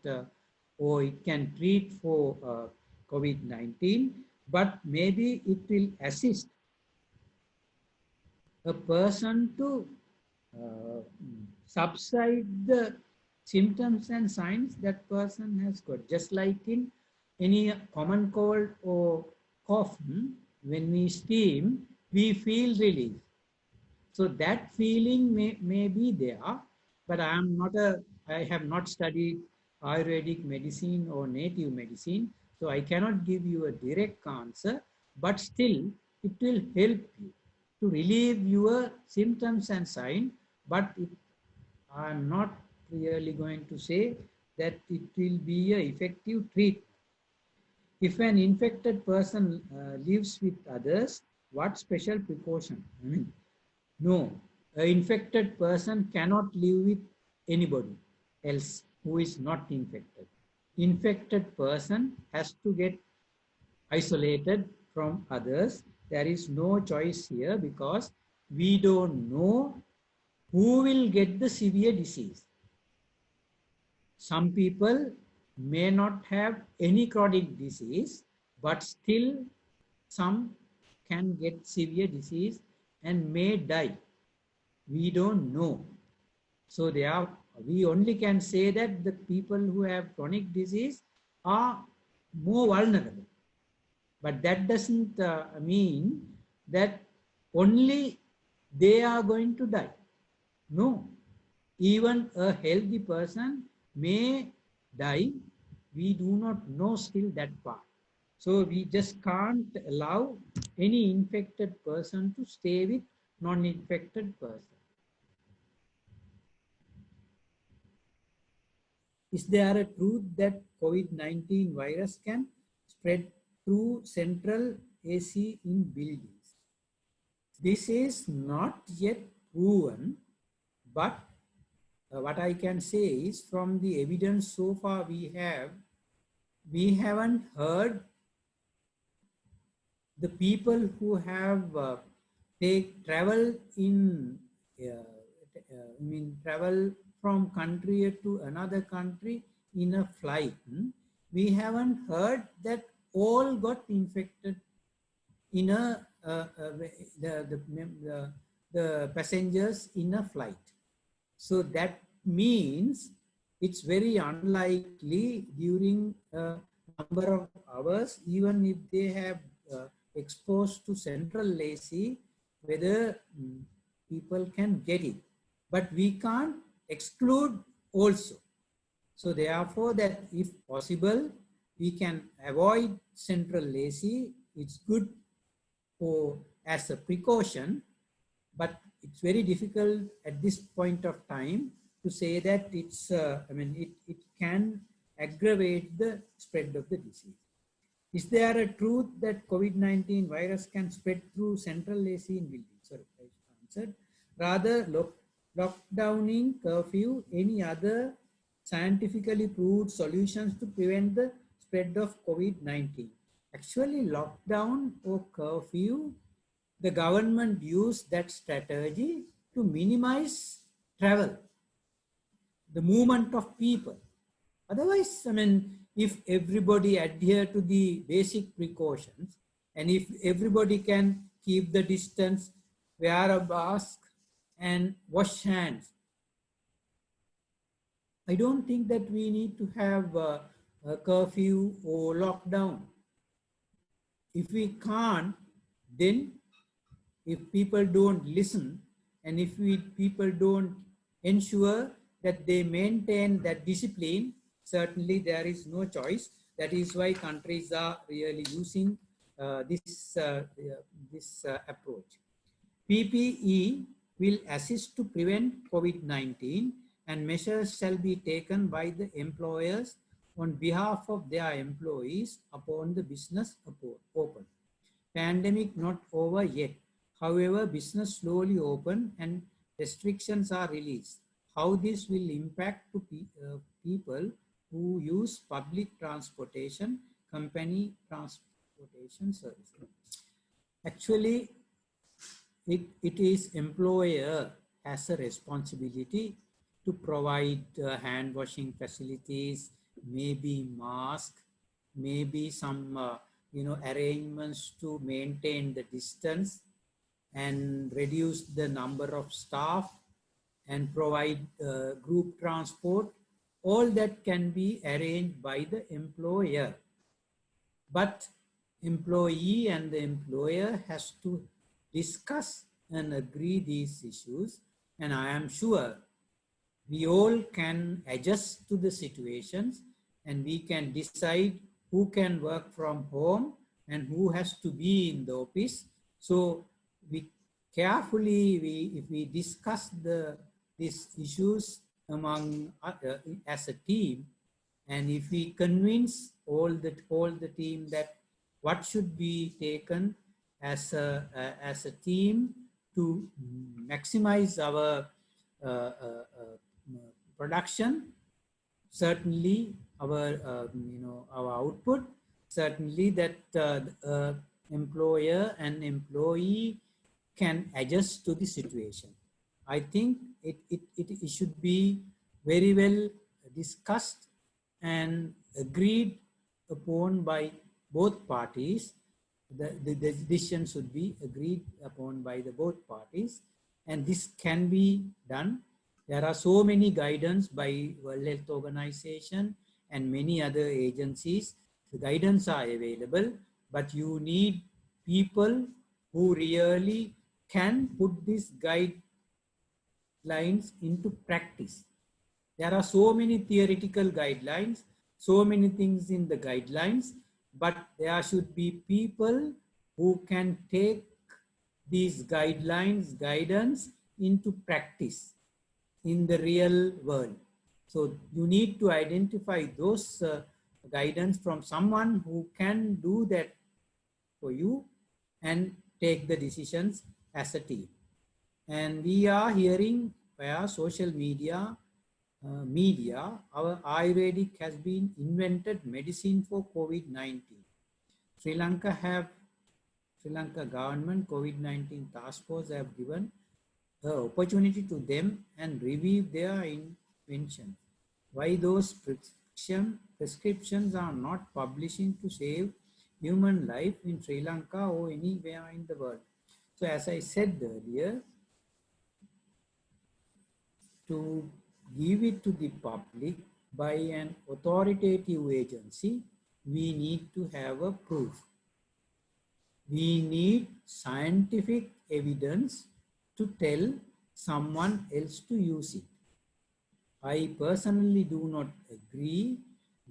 or it can treat for COVID-19, but maybe it will assist a person to uh, subside the symptoms and signs that person has got. Just like in any common cold or cough, when we steam, we feel relief. So that feeling may be there, but I have not studied Ayurvedic medicine or native medicine, so I cannot give you a direct answer, but still it will help you to relieve your symptoms and signs, but I am not really going to say that it will be an effective treatment. If an infected person lives with others, what special precaution? I mean, no, an infected person cannot live with anybody else who is not infected. Infected person has to get isolated from others. There is no choice here because we don't know who will get the severe disease. Some people may not have any chronic disease, but still some can get severe disease and may die. We don't know. So we only can say that the people who have chronic disease are more vulnerable. But that doesn't mean that only they are going to die. No, even a healthy person may die. We do not know still that part. So we just can't allow any infected person to stay with non-infected person. Is there a truth that COVID-19 virus can spread through central AC in buildings? This is not yet proven, but what I can say is from the evidence so far we haven't heard the people who have travel travel from country to another country in a flight. We haven't heard that all got infected in the passengers in a flight. So that means it's very unlikely during a number of hours, even if they have exposed to central AC, whether people can get it. But we can't exclude also. So therefore, that if possible, we can avoid central AC. It's good for as a precaution, but it's very difficult at this point of time to say that it's, it can aggravate the spread of the disease. Is there a truth that COVID-19 virus can spread through central AC in buildings? Sorry, I answered. Rather, lockdowning, curfew, any other scientifically proved solutions to prevent the spread of COVID-19. Actually, lockdown or curfew, the government used that strategy to minimize travel, the movement of people. Otherwise, I mean, if everybody adhere to the basic precautions, and if everybody can keep the distance, wear a mask, and wash hands, I don't think that we need to have a curfew or lockdown. If we can't, then if people don't listen, and if people don't ensure that they maintain that discipline, certainly there is no choice. That is why countries are really using this approach. PPE will assist to prevent COVID-19, and measures shall be taken by the employers on behalf of their employees upon the business open. Pandemic not over yet. However, business slowly open and restrictions are released. How this will impact to people who use public transportation, company transportation services. Actually, it is employer has a responsibility to provide hand washing facilities, maybe mask, maybe some arrangements to maintain the distance and reduce the number of staff and provide group transport. All that can be arranged by the employer, but employee and the employer has to discuss and agree these issues, and I am sure we all can adjust to the situations, and we can decide who can work from home and who has to be in the office. So we carefully, if we discuss these issues among as a team, and if we convince all the team that what should be taken as a team to maximize our production, certainly our our output, certainly that employer and employee can adjust to the situation. I think it should be very well discussed and agreed upon by both parties. The decision should be agreed upon by the both parties, and this can be done. There are so many guidance by World Health Organization and many other agencies. The guidance are available, but you need people who really can put these guidelines into practice. There are so many theoretical guidelines, so many things in the guidelines, but there should be people who can take these guidance into practice in the real world. So you need to identify those guidance from someone who can do that for you and take the decisions as a team. And we are hearing via social media, our Ayurvedic has been invented medicine for COVID-19. Sri Lanka government COVID-19 task force have given the opportunity to them and review their invention. Why those prescriptions are not publishing to save human life in Sri Lanka or anywhere in the world? So as I said earlier, to give it to the public by an authoritative agency, we need to have a proof. We need scientific evidence to tell someone else to use it. I personally do not agree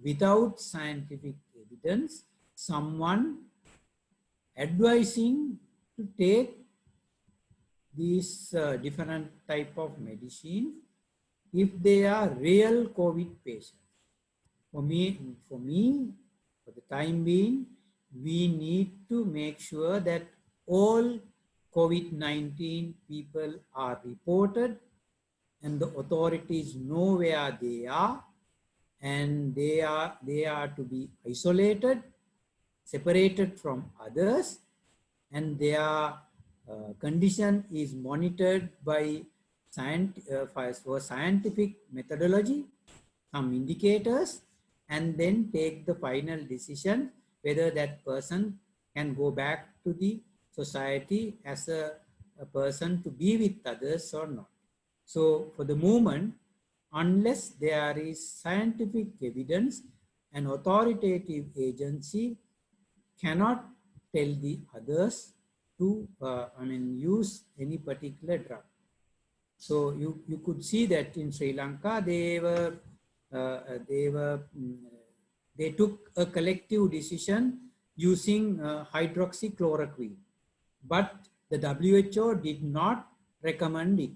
without scientific evidence, someone advising to take these different type of medicine if they are real COVID patients. For the time being, we need to make sure that all COVID-19 people are reported and the authorities know where they are, and they are to be isolated, separated from others, and their condition is monitored by for scientific methodology, some indicators, and then take the final decision whether that person can go back to the society as a person to be with others or not. So for the moment, unless there is scientific evidence, an authoritative agency cannot tell the others to use any particular drug. So you could see that in Sri Lanka they took a collective decision using hydroxychloroquine, but the WHO did not recommend it.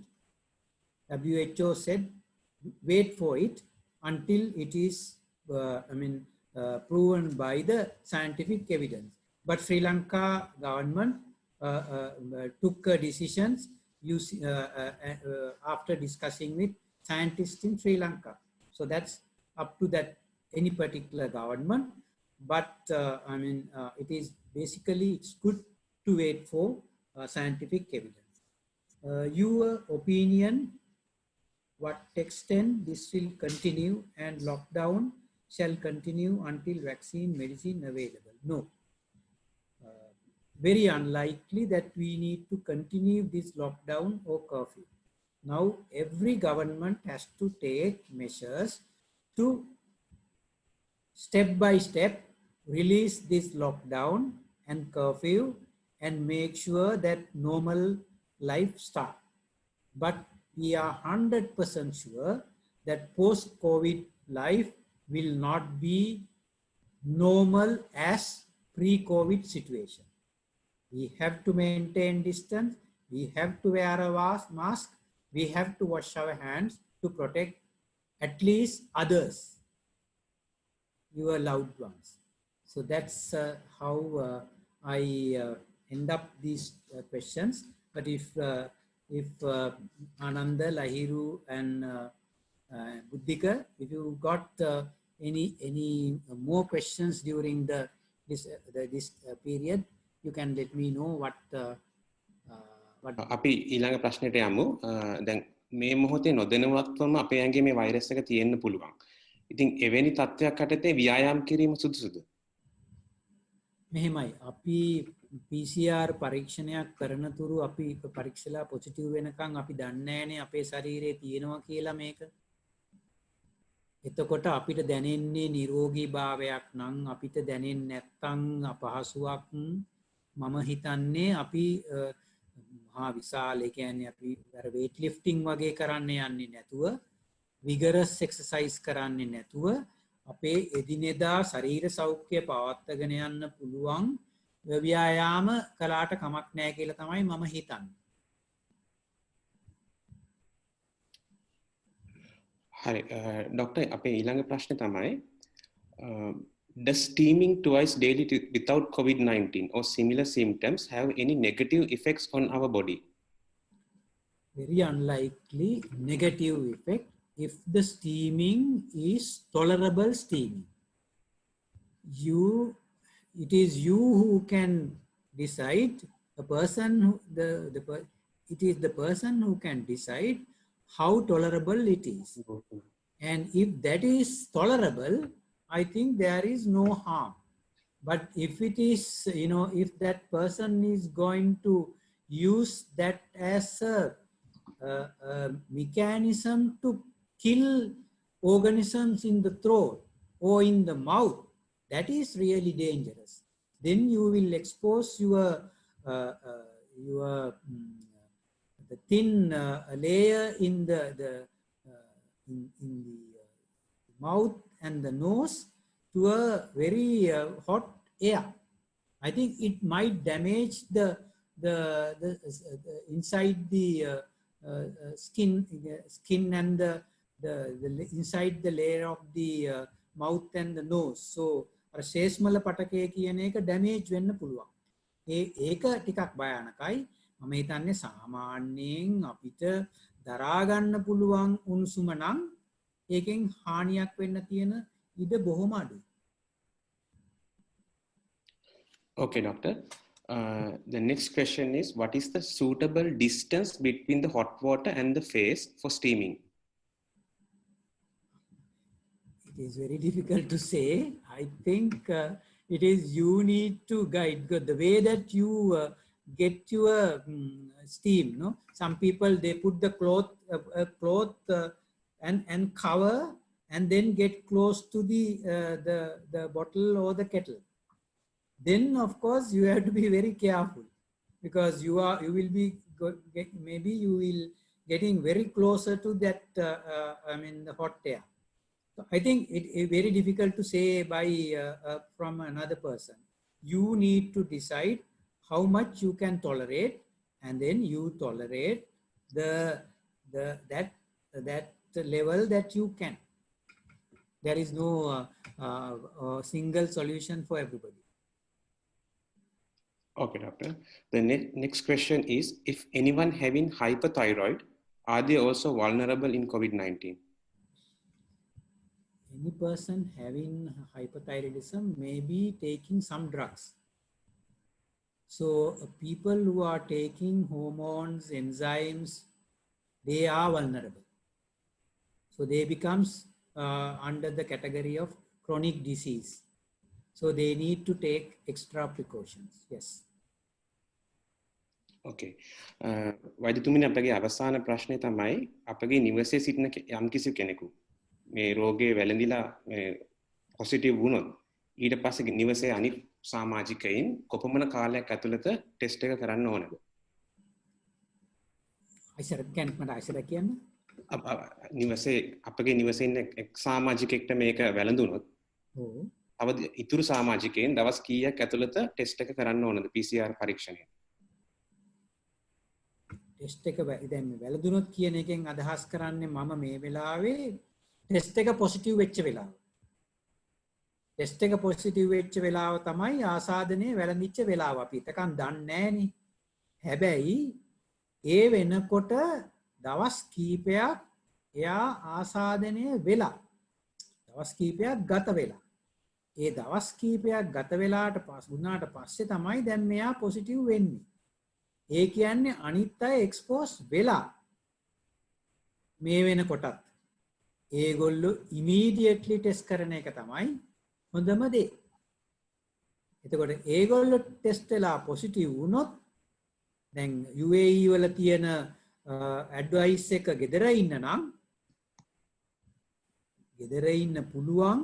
WHO said wait for it until it is proven by the scientific evidence. But Sri Lanka government took decisions after discussing with scientists in Sri Lanka. So that's up to that any particular government. But it is basically, it's good to wait for scientific evidence. Your opinion, what extent this will continue and lockdown shall continue until vaccine medicine available? No. Very unlikely that we need to continue this lockdown or curfew. Now, every government has to take measures to step by step release this lockdown and curfew and make sure that normal life starts. But we are 100% sure that post-COVID life will not be normal as pre-COVID situation. We have to maintain distance, we have to wear a mask, we have to wash our hands to protect at least others, your loved ones. So that's how I end up these questions. But if Ananda, Lahiru and Buddhika, if you got any more questions during this period, you can let me know what. අපි ඊළඟ ප්‍රශ්නෙට යමු. දැන් මේ මොහොතේ නොදැනුවත්වම අපේ ඇඟේ මේ වෛරස් එක තියෙන්න පුළුවන්. ඉතින් එවැනි තත්ත්වයක් යටතේ ව්‍යායාම කිරීම සුදුසුද? මෙහෙමයි. අපි PCR පරීක්ෂණයක් කරන තුරු අපි පරීක්ෂලා පොසිටිව් වෙනකන් අපි දන්නේ නැහැනේ අපේ ශරීරයේ තියෙනවා කියලා මේක. එතකොට අපිට දැනෙන්නේ නිරෝගී භාවයක් නම් අපිට දැනෙන්නේ නැත්නම් අපහසුයක් මම හිතන්නේ අපි මහා විශාල ඒ කියන්නේ අපි අර weight lifting වගේ කරන්න යන්නේ නැතුව vigorous exercise කරන්නේ නැතුව අපේ එදිනෙදා ශරීර සෞඛ්‍ය පවත්වාගෙන යන්න පුළුවන් ව්‍යායාම කළාට කමක් නැහැ කියලා තමයි මම හිතන්නේ. හරි ડોක්ටර් අපේ ඊළඟ ප්‍රශ්නේ තමයි does steaming twice daily without COVID-19 or similar symptoms have any negative effects on our body? Very unlikely negative effect if the steaming is tolerable steaming. It is you who can decide, it is the person who can decide how tolerable it is. And if that is tolerable, I think there is no harm. But if it is, if that person is going to use that as a mechanism to kill organisms in the throat or in the mouth, that is really dangerous. Then you will expose your the thin layer in the mouth and the nose to a very hot air. I think it might damage the inside the skin and the inside the layer of the mouth and the nose. So ශේෂ්මල පටකය කියන එක damage වෙන්න පුළුවන්. ඒක ටිකක් භයානකයි. මම හිතන්නේ සාමාන්‍යයෙන් අපිට දරා ගන්න පුළුවන් උණුසුම නම් ඒකෙන් හානියක් වෙන්න තියෙන ඉඩ බොහොම අඩුයි. Okay, doctor. The next question is, what is the suitable distance between the hot water and the face for steaming? It is very difficult to say. I think it is you need to guide the way that you get your steam. No, some people they put the cloth and cover and then get close to the bottle or the kettle. Then of course you have to be very careful, because you will be maybe you will getting very closer to that the hot air. So I think it is very difficult to say by from another person. You need to decide how much you can tolerate, and then you tolerate that level that you can. There is no single solution for everybody. Okay, doctor. The next question is, if anyone having hyperthyroid, are they also vulnerable in COVID-19? Any person having hyperthyroidism may be taking some drugs. So people who are taking hormones, enzymes, they are vulnerable. So they becomes under the category of chronic disease. So they need to take extra precautions. Yes. Okay. වෛද්‍යතුමනි අපගේ අවසාන ප්‍රශ්නය තමයි අපගේ නිවසේ සිටින යම්කිසි කෙනෙකු මේ රෝගයේ වැළඳිලා පොසිටිව් වුණොත් ඊට පස්සේ නිවසේ අනිත් සමාජිකයින් කොපමණ කාලයක් ඇතුළත ටෙස්ට් එක කරන්න ඕනද? අයිසර කියන්න. නිවසේ අපගේ නිවසේ ඉන්න එක් සමාජිකයෙක්ට මේක වැළඳුනොත් තව ඉතුරු සමාජිකයන් දවස් කීයක් ඇතුළත ටෙස්ට් එක කරන්න ඕනද PCR පරීක්ෂණය? ටෙස්ට් එක දැන් වැළඳුනොත් කියන එකෙන් අදහස් කරන්නේ මම මේ වෙලාවේ ටෙස්ට් එක පොසිටිව් වෙච්ච වෙලාව. ටෙස්ට් එක පොසිටිව් වෙච්ච වෙලාව තමයි ආසාදනයේ වැළඳිච්ච වෙලාව. අපි එතකන් දන්නේ නැහනේ. හැබැයි ඒ වෙනකොට දවස් කීපයක් එයා ආසාදනය වෙලා දවස් කීපයක් ගත වෙලා ඒ දවස් කීපයක් ගත වෙලාට වුණාට පස්සේ තමයි දැන් මෙයා පොසිටිව් වෙන්නේ. ඒ කියන්නේ අනිත් අය එක්ස්පෝස් වෙලා මේ වෙනකොටත් ඒගොල්ලෝ ඉමීඩියට්ලි ටෙස්ට් කරන එක තමයි හොඳම දේ. එතකොට ඒගොල්ලෝ ටෙස්ට් වෙලා පොසිටිව් වුණොත් දැන් UAE වල තියෙන ඇඩ්වයිස් එක ගෙදර ඉන්න නම් ගෙදර ඉන්න පුළුවන්.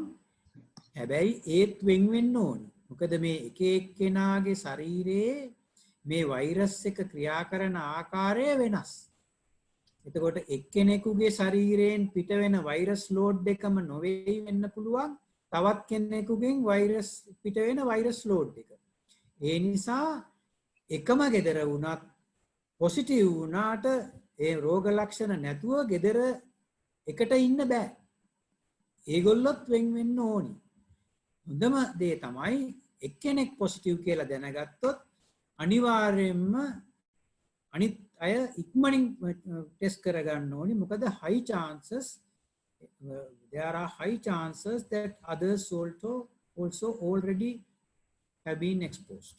හැබැයි ඒත් වෙන් වෙන්න ඕනේ. මොකද මේ එක එක්කෙනාගේ ශරීරයේ මේ වෛරස් එක ක්‍රියා කරන ආකාරය වෙනස්. එතකොට එක්කෙනෙකුගේ ශරීරයෙන් පිට වෙන වෛරස් ලෝඩ් එකම නොවේ වෙන්න පුළුවන්. තවත් කෙනෙකුගෙන් වෛරස් පිට වෙන වෛරස් ලෝඩ් එක. ඒ නිසා එකම ගෙදර වුණත් පොසිටිව් වුණාට ඒ රෝග ලක්ෂණ නැතුව ගෙදර එකට ඉන්න බෑ. ඒගොල්ලොත් වෙන් වෙන්න ඕනි. හොඳම දේ තමයි එක්කෙනෙක් පොසිටිව් කියලා දැනගත්තොත් අනිවාර්යයෙන්ම අනිත් අය ඉක්මනින් ටෙස්ට් කරගන්න ඕනි. මොකද high chances there are high chances that others also already have been exposed.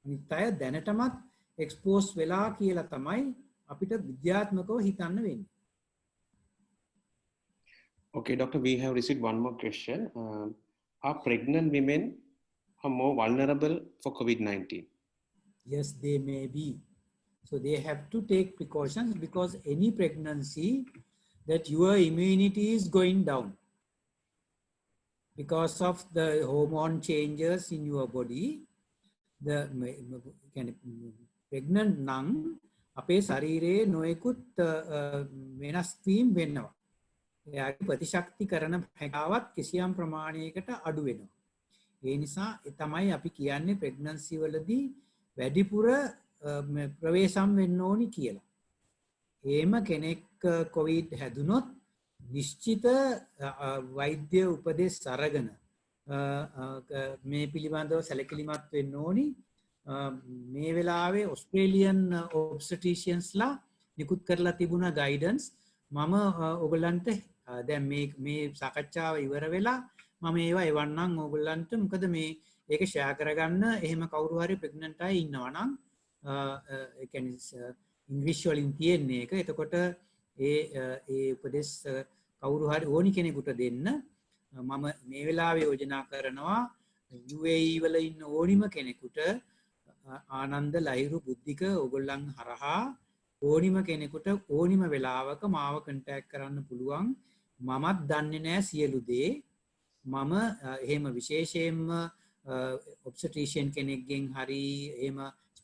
අනිත් අය දැනටමත් එක්ස්පෝස් වෙලා කියලා තමයි අපිට විද්‍යාත්මකව හිතන්න වෙන්නේ. Okay, doctor, we have received one more question. Are pregnant women more vulnerable for COVID-19? Yes, they may be. So they have to take precautions, because any pregnancy that your immunity is going down because of the hormone changes in your body. The pregnant නම් අපේ ශරීරයේ නොයෙකුත් වෙනස් වීම් වෙනවා. එයාගේ ප්‍රතිශක්ති කරන හැකියාවත් කිසියම් ප්‍රමාණයකට අඩු වෙනවා. ඒ නිසා තමයි අපි කියන්නේ ප්‍රෙග්නන්සි වලදී වැඩිපුර ප්‍රවේශම් වෙන්න ඕනි කියලා. එහෙම කෙනෙක් කොවිඩ් හැදුනොත් නිශ්චිත වෛද්‍ය උපදෙස් අරගෙන මේ පිළිබඳව සැලකිලිමත් වෙන්න ඕනි. මේ වෙලාවේ ඔස්ට්‍රේලියන් ඔබ්ස්ටටිෂියන්ස්ලා නිකුත් කරලා තිබුණ ගයිඩන්ස් මම ඔයගලන්ට දැන් මේ සාකච්ඡාව ඉවර වෙලා මම ඒවා එවන්නම් ඔයගලන්ට. මොකද මේ ඒක ෂෙයා කරගන්න එහෙම කවුරු හරි ප්‍රෙග්නන්ට් අය ඉන්නවා නම් ඒ කියන්නේ ඉංග්‍රීසි වලින් තියෙන්නේ ඒක. එතකොට ඒ උපදෙස් කවුරු හරි ඕනි කෙනෙකුට දෙන්න. මම මේ වෙලාවේ යෝජනා කරනවා UAE වල ඉන්න ඕනිම කෙනෙකුට ආනන්ද ලහිරු බුද්ධික ඔයගොල්ලන් හරහා ඕනිම කෙනෙකුට ඕනිම වෙලාවක මාව කන්ටැක්ට් කරන්න පුළුවන්. මමත් දන්නේ නැහැ සියලු දේ. මම එහෙම විශේෂයෙන්ම ඔබ්ස්ට්‍රීෂියන් කෙනෙක්ගෙන් හරි එහෙම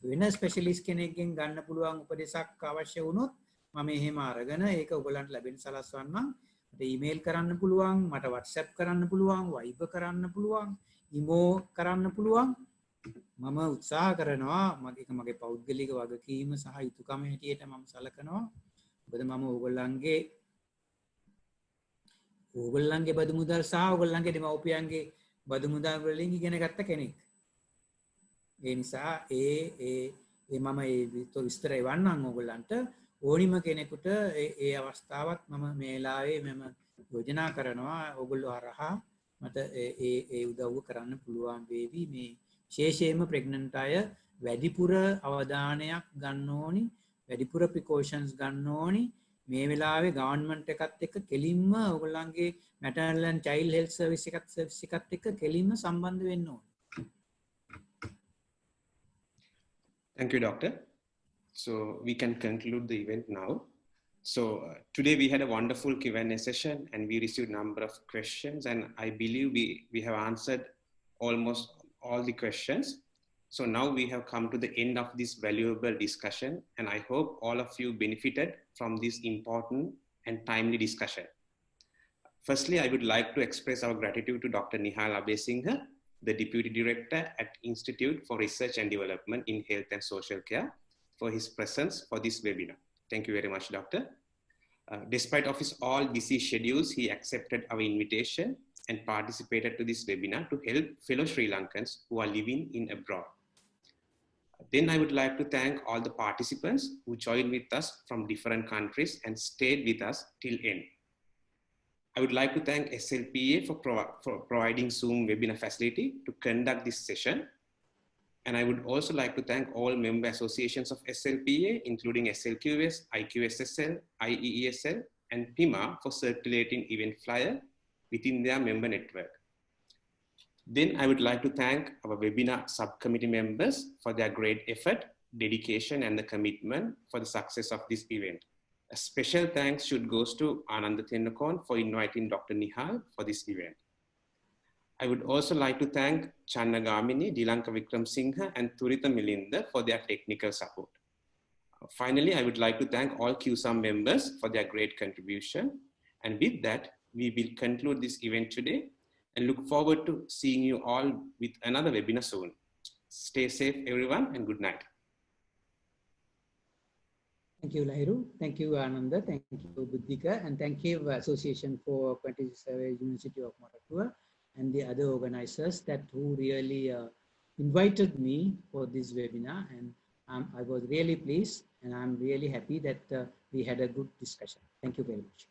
වෙන ස්පෙෂලිස්ට් කෙනෙක්ගෙන් ගන්න පුළුවන් උපදෙසක් අවශ්‍ය වුණොත් මම එහෙම අරගෙන ඒක ඔයගොල්ලන්ට ලැබෙන්න සලස්වන්නම්. මට ඊමේල් කරන්න පුළුවන්, මට WhatsApp කරන්න පුළුවන්, Viber කරන්න පුළුවන්, imo කරන්න පුළුවන්. මම උත්සාහ කරනවා මගේ පෞද්ගලික වගකීම සහ යුතුයකම හැටියට මම සලකනවා. මොකද මම ඕගොල්ලන්ගේ බදු මුදල් සහ ඕගොල්ලන්ගේ දෙමව්පියන්ගේ බදු මුදල් වලින් ඉගෙන ගත්ත කෙනෙක්. ඒ නිසා මම විස්තර එවන්නම් ඕගොල්ලන්ට. ඕනිම කෙනෙකුට ඒ අවස්ථාවත් මම මේ වෙලාවේ මම යෝජනා කරනවා ඕගොල්ලෝ හරහා මට ඒ උදව්ව කරන්න පුළුවන් වේවි. මේ විශේෂයෙන්ම ප්‍රෙග්නන්ට් අය වැඩිපුර අවධානයක් ගන්න ඕනි, වැඩිපුර ප්‍රිකෝෂන්ස් ගන්න ඕනි. මේ වෙලාවේ ගවර්න්මන්ට් එකත් එක්ක කෙලින්ම ඕගොල්ලන්ගේ මැටර්නල් ඇන්ඩ් චයිල්ඩ් හෙල්ත් සර්විස් එකත් එක්ක කෙලින්ම සම්බන්ධ වෙන්න ඕනි. Thank you, Doctor. So we can conclude the event now. So today we had a wonderful Q&A session and we received a number of questions, and I believe we have answered almost all the questions. So now we have come to the end of this valuable discussion, and I hope all of you benefited from this important and timely discussion. Firstly, I would like to express our gratitude to Dr. Nihal Abesinghe, the Deputy Director at Institute for Research and Development in Health and Social Care, for his presence for this webinar. Thank you very much, Doctor. Despite of his all busy schedules, he accepted our invitation and participated to this webinar to help fellow Sri Lankans who are living in abroad. Then I would like to thank all the participants who joined with us from different countries and stayed with us till end. I would like to thank SLPA for providing Zoom webinar facility to conduct this session. And I would also like to thank all member associations of SLPA, including SLQS, IQSSL, IEESL, and PIMA for circulating event flyer within their member network. Then I would like to thank our webinar subcommittee members for their great effort, dedication, and the commitment for the success of this event. A special thanks should goes to Ananda Tennakon for inviting Dr. Nihal for this event. I would also like to thank Channa Gamini, Dilanka Vikramsinghe, and Turita Milinda for their technical support. Finally, I would like to thank all QSAM members for their great contribution. And with that, we will conclude this event today and look forward to seeing you all with another webinar soon. Stay safe, everyone, and good night. Thank you, Lahiru. Thank you, Ananda. Thank you, Buddhika. And thank you, Association for Quantity Survey, University of Moratuwa, and the other organizers who really invited me for this webinar. And I was really pleased, and I'm really happy that we had a good discussion. Thank you very much.